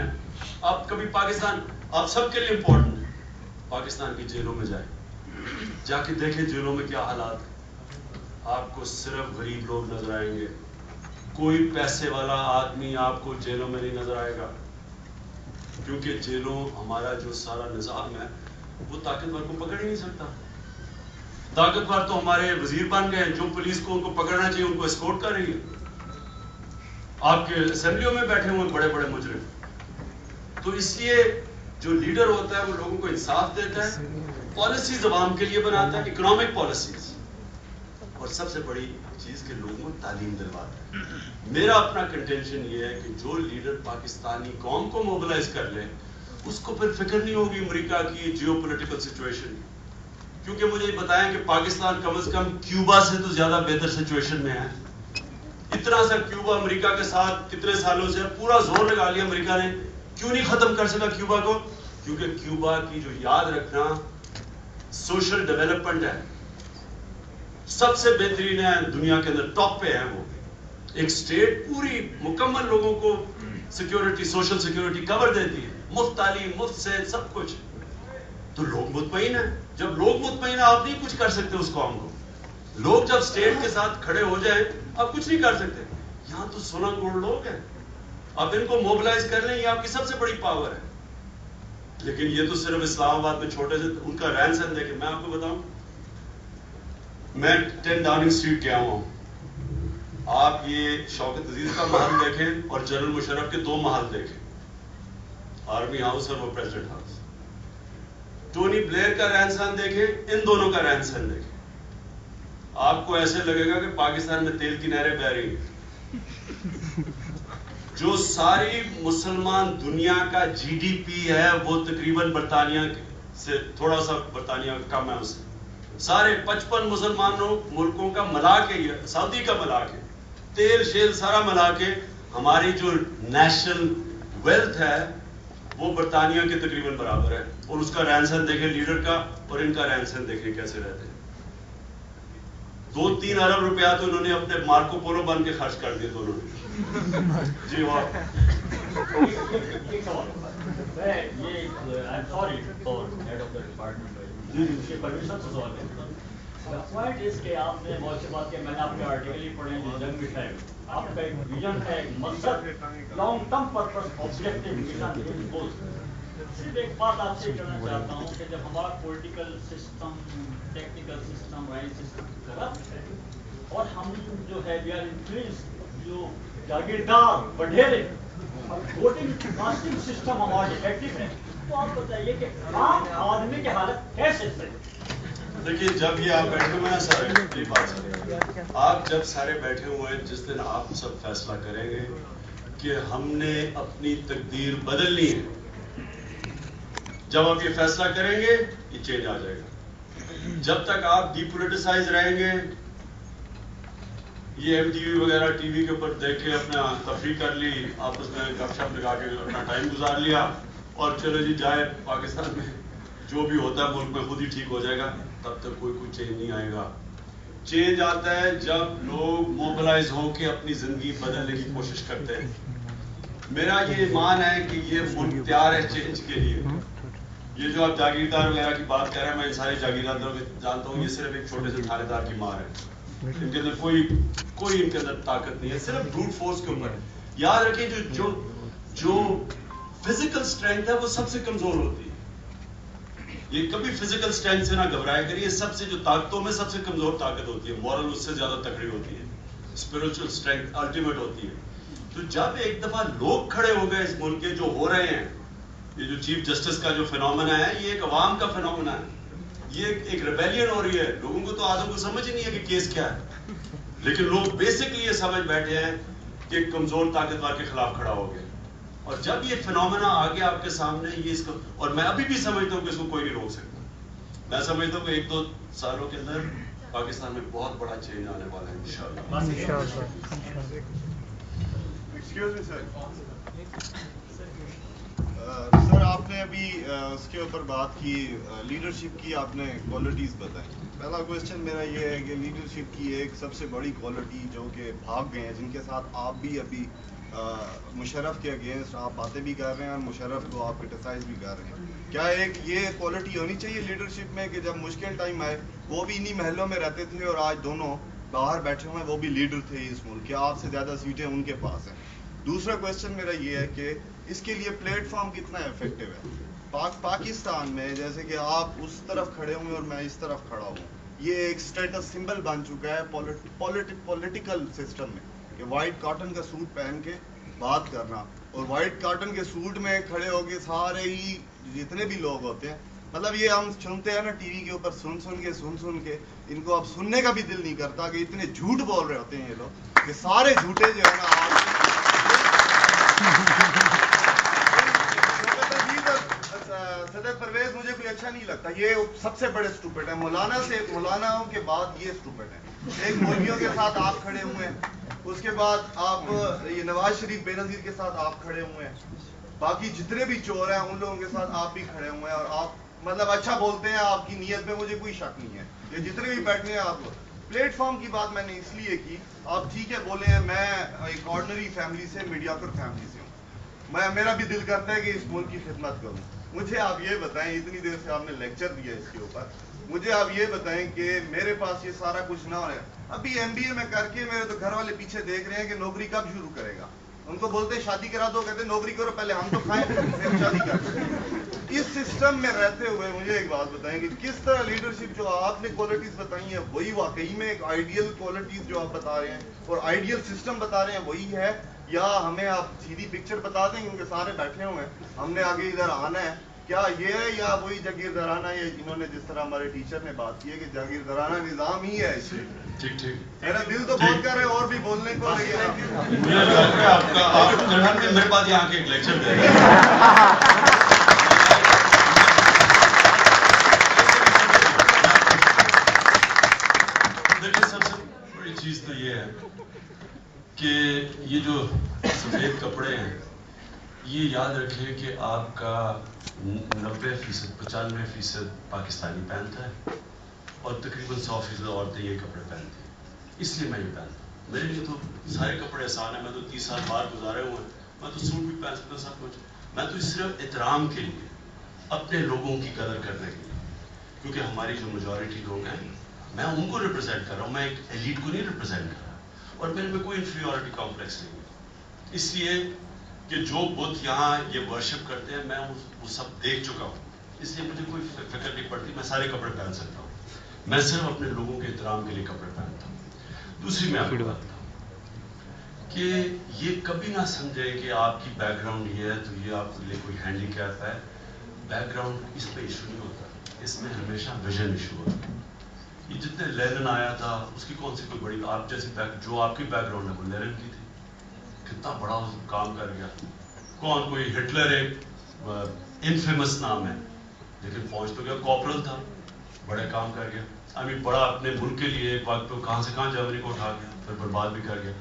آپ کبھی پاکستان، آپ سب کے لیے امپورٹنٹ ہے، پاکستان کی جیلوں میں جائیں، جا کے دیکھیں جیلوں میں کیا حالات ہیں. آپ کو صرف غریب لوگ نظر آئیں گے، کوئی پیسے والا آدمی آپ کو جیلوں میں نہیں نظر آئے گا، کیونکہ جیلوں، ہمارا جو سارا نظام ہے وہ طاقتور کو پکڑ ہی نہیں سکتا. طاقتور تو ہمارے وزیر بن گئے ہیں، جو پولیس کو ان کو پکڑنا چاہیے ان کو اسکورٹ کر رہی ہے. آپ کے اسمبلیوں میں بیٹھے ہوئے بڑے بڑے مجرم. تو اس لیے جو لیڈر ہوتا ہے وہ لوگوں کو انصاف دیتا ہے، پالیسیز عوام کے لیے بناتا ہے، اکنامک پالیسیز، اور سب سے بڑی چیز کہ لوگوں کو تعلیم دلواتا ہے. میرا اپنا کنٹینشن یہ ہے کہ جو لیڈر پاکستانی قوم کو موبلائز کر لے، اس کو پھر فکر نہیں ہوگی امریکہ کی جیو پولیٹیکل سچویشن، کیونکہ مجھے بتائیں کہ پاکستان کم از کم کیوبا سے تو زیادہ بہتر سچویشن میں ہے. اتنا سا کیوبا امریکہ کے ساتھ کتنے سالوں سے پورا زور لگا لیا امریکہ نے، کیوں نہیں ختم کر سکا کیوبا کو؟ کیونکہ کیوبا کی جو یاد رکھنا سوشل ڈیولپمنٹ ہے سب سے بہترین ہے دنیا کے اندر، ٹاپ پہ ہے وہ. ایک اسٹیٹ پوری مکمل لوگوں کو سیکیورٹی، سوشل سیکیورٹی کور دیتی ہے، مفت تعلیم، مفت صحت، سب کچھ. تو لوگ مطمئن ہیں. جب لوگ مطمئن ہیں آپ نہیں کچھ کر سکتے اس قوم کو. لوگ جب اسٹیٹ کے ساتھ کھڑے ہو جائیں آپ کچھ نہیں کر سکتے. یہاں تو 16 کروڑ لوگ ہیں، آپ ان کو موبلائز کر لیں، یہ آپ کی سب سے بڑی پاور ہے. لیکن یہ تو صرف اسلام آباد میں چھوٹے سے ان کا رہن سہن دیکھیں. میں آپ کو بتاؤں، میں 10 ڈاؤننگ اسٹریٹ گیا ہوں. آپ یہ شوکت عزیز کا محل دیکھیں اور جنرل مشرف کے 2 محل دیکھیں، آرمی ہاؤس اور وہ پریزیڈنٹ ہاؤس. ٹونی بلیئر کا رہن سہن دیکھیں، ان دونوں کا رہن سہن دیکھیں. آپ کو ایسے لگے گا کہ پاکستان میں تیل کی نہریں بہ رہی ہیں. جو ساری مسلمان دنیا کا جی ڈی پی ہے وہ تقریباً برطانیہ سے تھوڑا سا برطانیہ کم ہے اس سے. سارے 55 مسلمانوں ملکوں کا ملا کے، سعودی کا ملا کے، تیل شیل سارا ملا کے ہماری جو نیشنل ویلتھ ہے وہ برطانیہ کے تقریباً برابر ہے. اور اس کا رہن سہن دیکھیں لیڈر کا، اور ان کا رہن سہن دیکھیں کیسے رہتے ہیں. 2-3 ارب روپیہ تو انہوں نے اپنے مارکو پولو بن کے خرچ کر دیے دونوں نے. جی واہ. پوائنٹ اس کے آپ نے بہت سی بات کی، میں نے آپ کے آرٹیکل ہی پڑھے جو جنگ میں ہے. آپ کا ایک ویژن ہے، ایک مقصد، long term purpose, objective vision goal. صرف ایک بات آپ سے کرنا چاہتا ہوں کہ جب ہمارا political system, technical system, Royal system corrupt ہے اور ہم جو ہے وی آر انفلوئنس، جو جاگیردار وڈیرے اور ووٹنگ کاسٹنگ سسٹم ہمارا ڈیفیکٹو ہے، تو آپ بتائیے کہ عام آدمی کی حالت کیسے ہے؟ دیکھیے جب یہ آپ بیٹھے ہوئے ہیں سارے، بات آپ جب سارے بیٹھے ہوئے ہیں، جس دن آپ سب فیصلہ کریں گے کہ ہم نے اپنی تقدیر بدلنی ہے، جب آپ یہ فیصلہ کریں گے یہ چینج آ جائے گا. جب تک آپ ڈی پولیٹیسائز رہیں گے، یہ ایم ٹی وی وغیرہ ٹی وی کے اوپر دیکھ کے اپنا تفریح کر لی، آپس میں گپ شپ لگا کے اپنا ٹائم گزار لیا اور چلو جی جائے پاکستان میں جو بھی ہوتا ہے ملک میں خود ہی ٹھیک ہو جائے گا، تب تک کوئی چینج نہیں آئے گا. چینج آتا ہے جب لوگ موبلائز ہو کے اپنی زندگی بدلنے کی کوشش کرتے ہیں. میرا یہ ایمان ہے کہ یہ ملک تیار ہے چینج کے لیے. یہ جو آپ جاگیردار وغیرہ کی بات کر رہے ہیں، میں ان سارے جاگیرداروں کو جانتا ہوں، یہ صرف ایک چھوٹے سے تھانے دار کی مار ہے. ان کے اندر کوئی ان کے اندر طاقت نہیں ہے، صرف بروٹ فورس کے اوپر. یاد رکھیں جو فزیکل اسٹرینتھ ہے وہ سب سے کمزور ہوتی ہے. یہ کبھی فزیکل اسٹرینتھ سے نہ گھبرائے کریے. سب سے جو طاقتوں میں سب سے کمزور طاقت ہوتی ہے، مورل اس سے زیادہ تکڑی ہوتی ہے، اسپرچل اسٹرینتھ الٹیمیٹ ہوتی ہے. تو جب ایک دفعہ لوگ کھڑے ہو گئے اس ملک کے، جو ہو رہے ہیں، یہ جو چیف جسٹس کا جو فینومنا ہے یہ ایک عوام کا فینومنا ہے. یہ ایک ریبیلین ہو رہی ہے. لوگوں کو تو آدم کو سمجھ ہی نہیں ہے کہ کیس کیا ہے، لیکن لوگ بیسکلی یہ سمجھ بیٹھے ہیں کہ کمزور طاقتور کے خلاف کھڑا ہو گیا. اور جب یہ فینومنا آ گیا آپ کے سامنے، یہ اس کو، اور میں ابھی بھی سمجھتا ہوں کہ اس کو کوئی نہیں روک سکتا. میں سمجھتا ہوں کہ 1-2 سالوں کے اندر پاکستان میں بہت بڑا چینج آنے والا ہے انشاءاللہ. سر آپ نے ابھی اس کے اوپر بات کی، لیڈرشپ کی آپ نے کوالٹیز بتائی. پہلا کوشچن میرا یہ ہے کہ لیڈرشپ کی ایک سب سے بڑی کوالٹی جو کہ بھاگ گئے ہیں، جن کے ساتھ آپ بھی ابھی مشرف کے اگینسٹ آپ باتیں بھی کر رہے ہیں اور مشرف کو آپ کرٹیسائز بھی کر رہے ہیں، کیا ایک یہ کوالٹی ہونی چاہیے لیڈرشپ میں کہ جب مشکل ٹائم آئے، وہ بھی انہی محلوں میں رہتے تھے اور آج دونوں باہر بیٹھے ہوئے ہیں، وہ بھی لیڈر تھے اس ملک کے، آپ سے زیادہ سیٹیں ان کے پاس ہیں. دوسرا کوشچن میرا یہ ہے کہ اس کے لیے پلیٹ فارم کتنا افیکٹو ہے پاکستان میں، جیسے کہ آپ اس طرف کھڑے ہوئے اور میں اس طرف کھڑا ہوں، یہ ایک اسٹیٹس سمبل بن چکا ہے پولیٹیکل سسٹم میں کہ وائٹ کاٹن کا سوٹ پہن کے بات کرنا، اور وائٹ کاٹن کے سوٹ میں کھڑے ہو کے سارے ہی جتنے بھی لوگ ہوتے ہیں، مطلب یہ ہم سنتے ہیں نا ٹی وی کے اوپر، سن کے ان کو اب سننے کا بھی دل نہیں کرتا کہ اتنے جھوٹ بول رہے ہوتے ہیں یہ لوگ، کہ سارے جھوٹے جو ہے نا صدر پرویز مجھے کوئی اچھا نہیں لگتا. یہ سب سے بڑے اسٹوپڈ ہیں، مولاناؤں کے بعد یہ اسٹوپڈ ہیں. ایک مولویوں کے ساتھ آپ کھڑے ہوئے ہیں، اس کے بعد آپ یہ نواز شریف بے نظیر کے ساتھ آپ کھڑے ہوئے ہیں. باقی جتنے بھی چور ہیں ان لوگوں کے ساتھ آپ بھی کھڑے ہوئے ہیں اور آپ مطلب اچھا بولتے ہیں, آپ کی نیت میں مجھے کوئی شک نہیں ہے. یہ جتنے بھی بیٹھے ہیں آپ پلیٹ فارم کی بات میں نے اس لیے کی, آپ ٹھیک ہے بولے ہیں میں ایک آرڈنری فیملی سے میڈیاکر فیملی سے ہوں, میرا بھی دل کرتا ہے کہ اس ملک کی خدمت کروں. مجھے آپ یہ بتائیں, اتنی دیر سے آپ نے لیکچر دیا اس کے اوپر, مجھے آپ یہ بتائیں کہ میرے پاس یہ سارا کچھ نہ ہو رہا ہے, ابھی MBA میں کر کے میرے تو گھر والے پیچھے دیکھ رہے ہیں کہ نوکری کب شروع کرے گا. ان کو بولتے شادی کرا دو, کہتے نوکری کرو پہلے ہم تو کھائیں پھر شادی کریں. اس سسٹم میں رہتے ہوئے مجھے ایک بات بتائیں کہ کس طرح لیڈرشپ جو آپ نے کوالٹیز بتائی ہیں وہی واقعی میں ایک آئیڈیل کوالٹیز جو آپ بتا رہے ہیں اور آئیڈیل سسٹم بتا رہے ہیں وہی ہے, یا ہمیں آپ سیدھی پکچر بتا دیں کیونکہ سارے بیٹھے ہوئے ہیں, ہم نے آگے ادھر آنا ہے, کیا یہ ہے یا وہی جاگیردارانہ ہے جنہوں نے جس طرح ہمارے ٹیچر نے بات کی ہے کہ جاگیردارانہ نظام ہی ہے اس میں. ٹھیک ٹھیک, میرا دل تو بہت کر رہے ہیں اور بھی بولنے کو, مجھے لگ رہا ہے آپ میرے پاس یہاں کے ایک لیکچر دے رہے ہیں. دیکھیں سب سے بڑی چیز تو یہ ہے کہ یہ جو سفید کپڑے ہیں یہ یاد رکھیں کہ آپ کا 90% 95% پاکستانی پہنتا ہے اور تقریباً 100% عورتیں یہ کپڑے پہنتی ہیں. اس لیے میں یہ پہنتا ہوں. میرے لیے تو سارے کپڑے آسان ہیں, میں تو 30 سال باہر گزارے ہوئے ہیں, میں تو سوٹ بھی پہن سکتا ہوں سب کچھ. میں تو صرف احترام کے لیے, اپنے لوگوں کی قدر کرنے کے لیے, کیونکہ ہماری جو میجورٹی لوگ ہیں میں ان کو ریپرزینٹ کر رہا ہوں, میں ایک ایلیٹ کو نہیں ریپرزینٹ کر رہا, اور میرے میں کوئی انفیریورٹی کمپلیکس نہیں ہے. اس لیے کہ جو بت یہاں یہ ورشپ کرتے ہیں میں وہ سب دیکھ چکا ہوں, اس لیے مجھے کوئی فکر نہیں پڑتی, میں سارے کپڑے پہن سکتا ہوں. میں صرف اپنے لوگوں کے احترام کے لیے کپڑے پہنتا ہوں. دوسری میں آپ کو بتاتا ہوں کہ یہ کبھی نہ سمجھے کہ آپ کی بیک گراؤنڈ یہ ہے تو یہ آپ کے لیے کوئی ہینڈی کیپ ہے. بیک گراؤنڈ اس پہ ایشو نہیں ہوتا, اس میں ہمیشہ ویژن ایشو ہوتا ہے. یہ جتنے لینن آیا تھا اس کی کون سی کوئی بڑی, آپ جیسی جو آپ کی بیک گراؤنڈ ہے وہ لینن کی تھی, کتنا بڑا کام کر گیا. کون, کوئی ہٹلر ایک انفیمس نام ہے لیکن پہنچ تو گیا, کارپورل تھا, بڑے کام کر گیا. بڑا اپنے ملک کے لیے ایک وقت تو کہاں سے کہاں جرمنی کو اٹھا گیا, پھر برباد بھی کر گیا.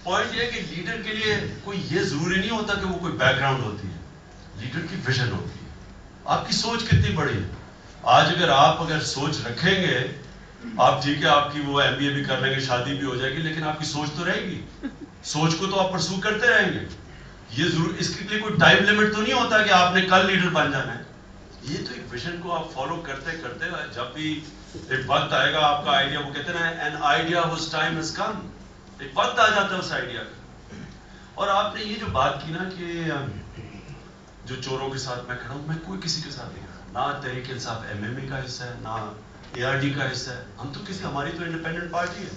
پوائنٹ یہ ہے کہ لیڈر کے لیے کوئی یہ ضروری نہیں ہوتا کہ وہ کوئی بیک گراؤنڈ ہوتی ہے, لیڈر کی ویژن ہوتی ہے. آپ کی سوچ کتنی بڑی ہے. آج اگر سوچ رکھیں گے آپ, ٹھیک ہے آپ کی وہ MBA بھی کر لیں گے, شادی بھی ہو جائے گی, لیکن آپ کی سوچ تو رہے گی. سوچ کو تو آپ پرسو کرتے رہیں گے. یہ ضرور اس کے لیے کوئی ٹائم لمٹ تو نہیں ہوتا کہ آپ نے کل لیڈر بن جانا ہے. یہ تو ایک ویژن کو آپ فالو کرتے کرتے جب بھی ایک وقت آئے گا آپ کا آئیڈیا, وہ کہتے ہیں an idea whose time has come, ایک وقت آ جاتا ہے اس آئیڈیا کا. اور آپ نے یہ جو بات کی نا کہ جو چوروں کے ساتھ میں کھڑا ہوں, میں کوئی کسی کے ساتھ نہیں کھڑا, نہ تحریک انصاف MMA کا حصہ ہے, نہ ARD کا حصہ ہے. ہم تو ہماری تو انڈیپینڈنٹ پارٹی ہے,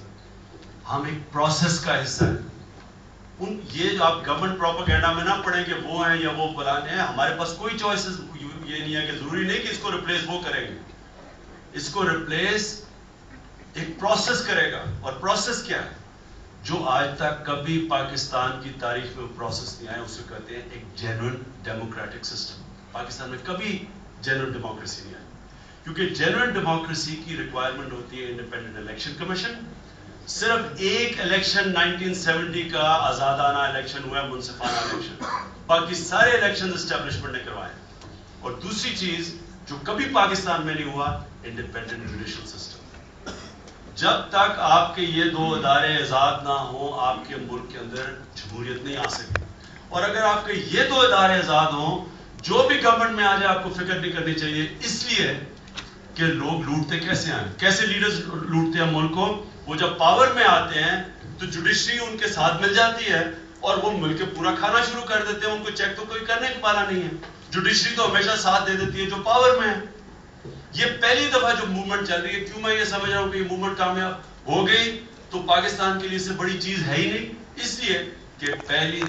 ہم ایک پروسیس کا حصہ ہے. یہ جو آپ گورنمنٹ پروپیگنڈا میں نہ پڑھیں کہ وہ ہیں یا وہ فلانے ہیں, ہمارے پاس کوئی چوائسز یہ نہیں ہے کہ ضروری نہیں کہ اس کو ریپلیس وہ کریں گے. اس کو ریپلیس ایک پروسیس کرے گا, اور پروسیس کیا ہے جو آج تک کبھی پاکستان کی تاریخ میں پروسیس نہیں آیا, اسے کہتے ہیں ایک جینوئن ڈیموکریٹک سسٹم. پاکستان میں کبھی جینوئن ڈیموکریسی نہیں آئی, کیونکہ جینوئن ڈیموکریسی کی ریکوائرمنٹ ہوتی ہے انڈیپینڈنٹ الیکشن کمیشن. صرف ایک الیکشن 1970 کا آزادانہ الیکشن ہوا ہے, منصفانہ الیکشن. باقی سارے الیکشن اسٹیبلشمنٹ نے کروائے. اور دوسری چیز جو کبھی پاکستان میں نہیں ہوا, انڈیپینڈنٹ جوڈیشل سسٹم. جب تک آپ کے یہ دو ادارے آزاد نہ ہوں آپ کے ملک کے اندر جمہوریت نہیں آ سکتی. اور اگر آپ کے یہ دو ادارے آزاد ہوں, جو بھی گورنمنٹ میں آ جائے آپ کو فکر نہیں کرنی چاہیے. اس لیے کہ لوگ لوٹتے کیسے ہیں, کیسے لیڈرز لوٹتے ہیں ملک کو. وہ جب پاور میں آتے ہیں تو جوڈیشری ان کے ساتھ مل جاتی ہے اور وہ مل کے پورا کھانا شروع کر دیتے ہیں. ان کو چیک تو کوئی کرنے والا نہیں ہے. جوڈیشری تو ہمیشہ ساتھ دے دیتی ہے جو پاور میں ہے. یہ پہلی دفعہ جو موومنٹ چل رہی ہے, کیوں میں یہ سمجھ رہا ہوں کہ یہ موومنٹ کامیاب ہو گئی, تو پاکستان کے لیے اس سے بڑی چیز ہے ہی نہیں. اس لیے کہ پہلی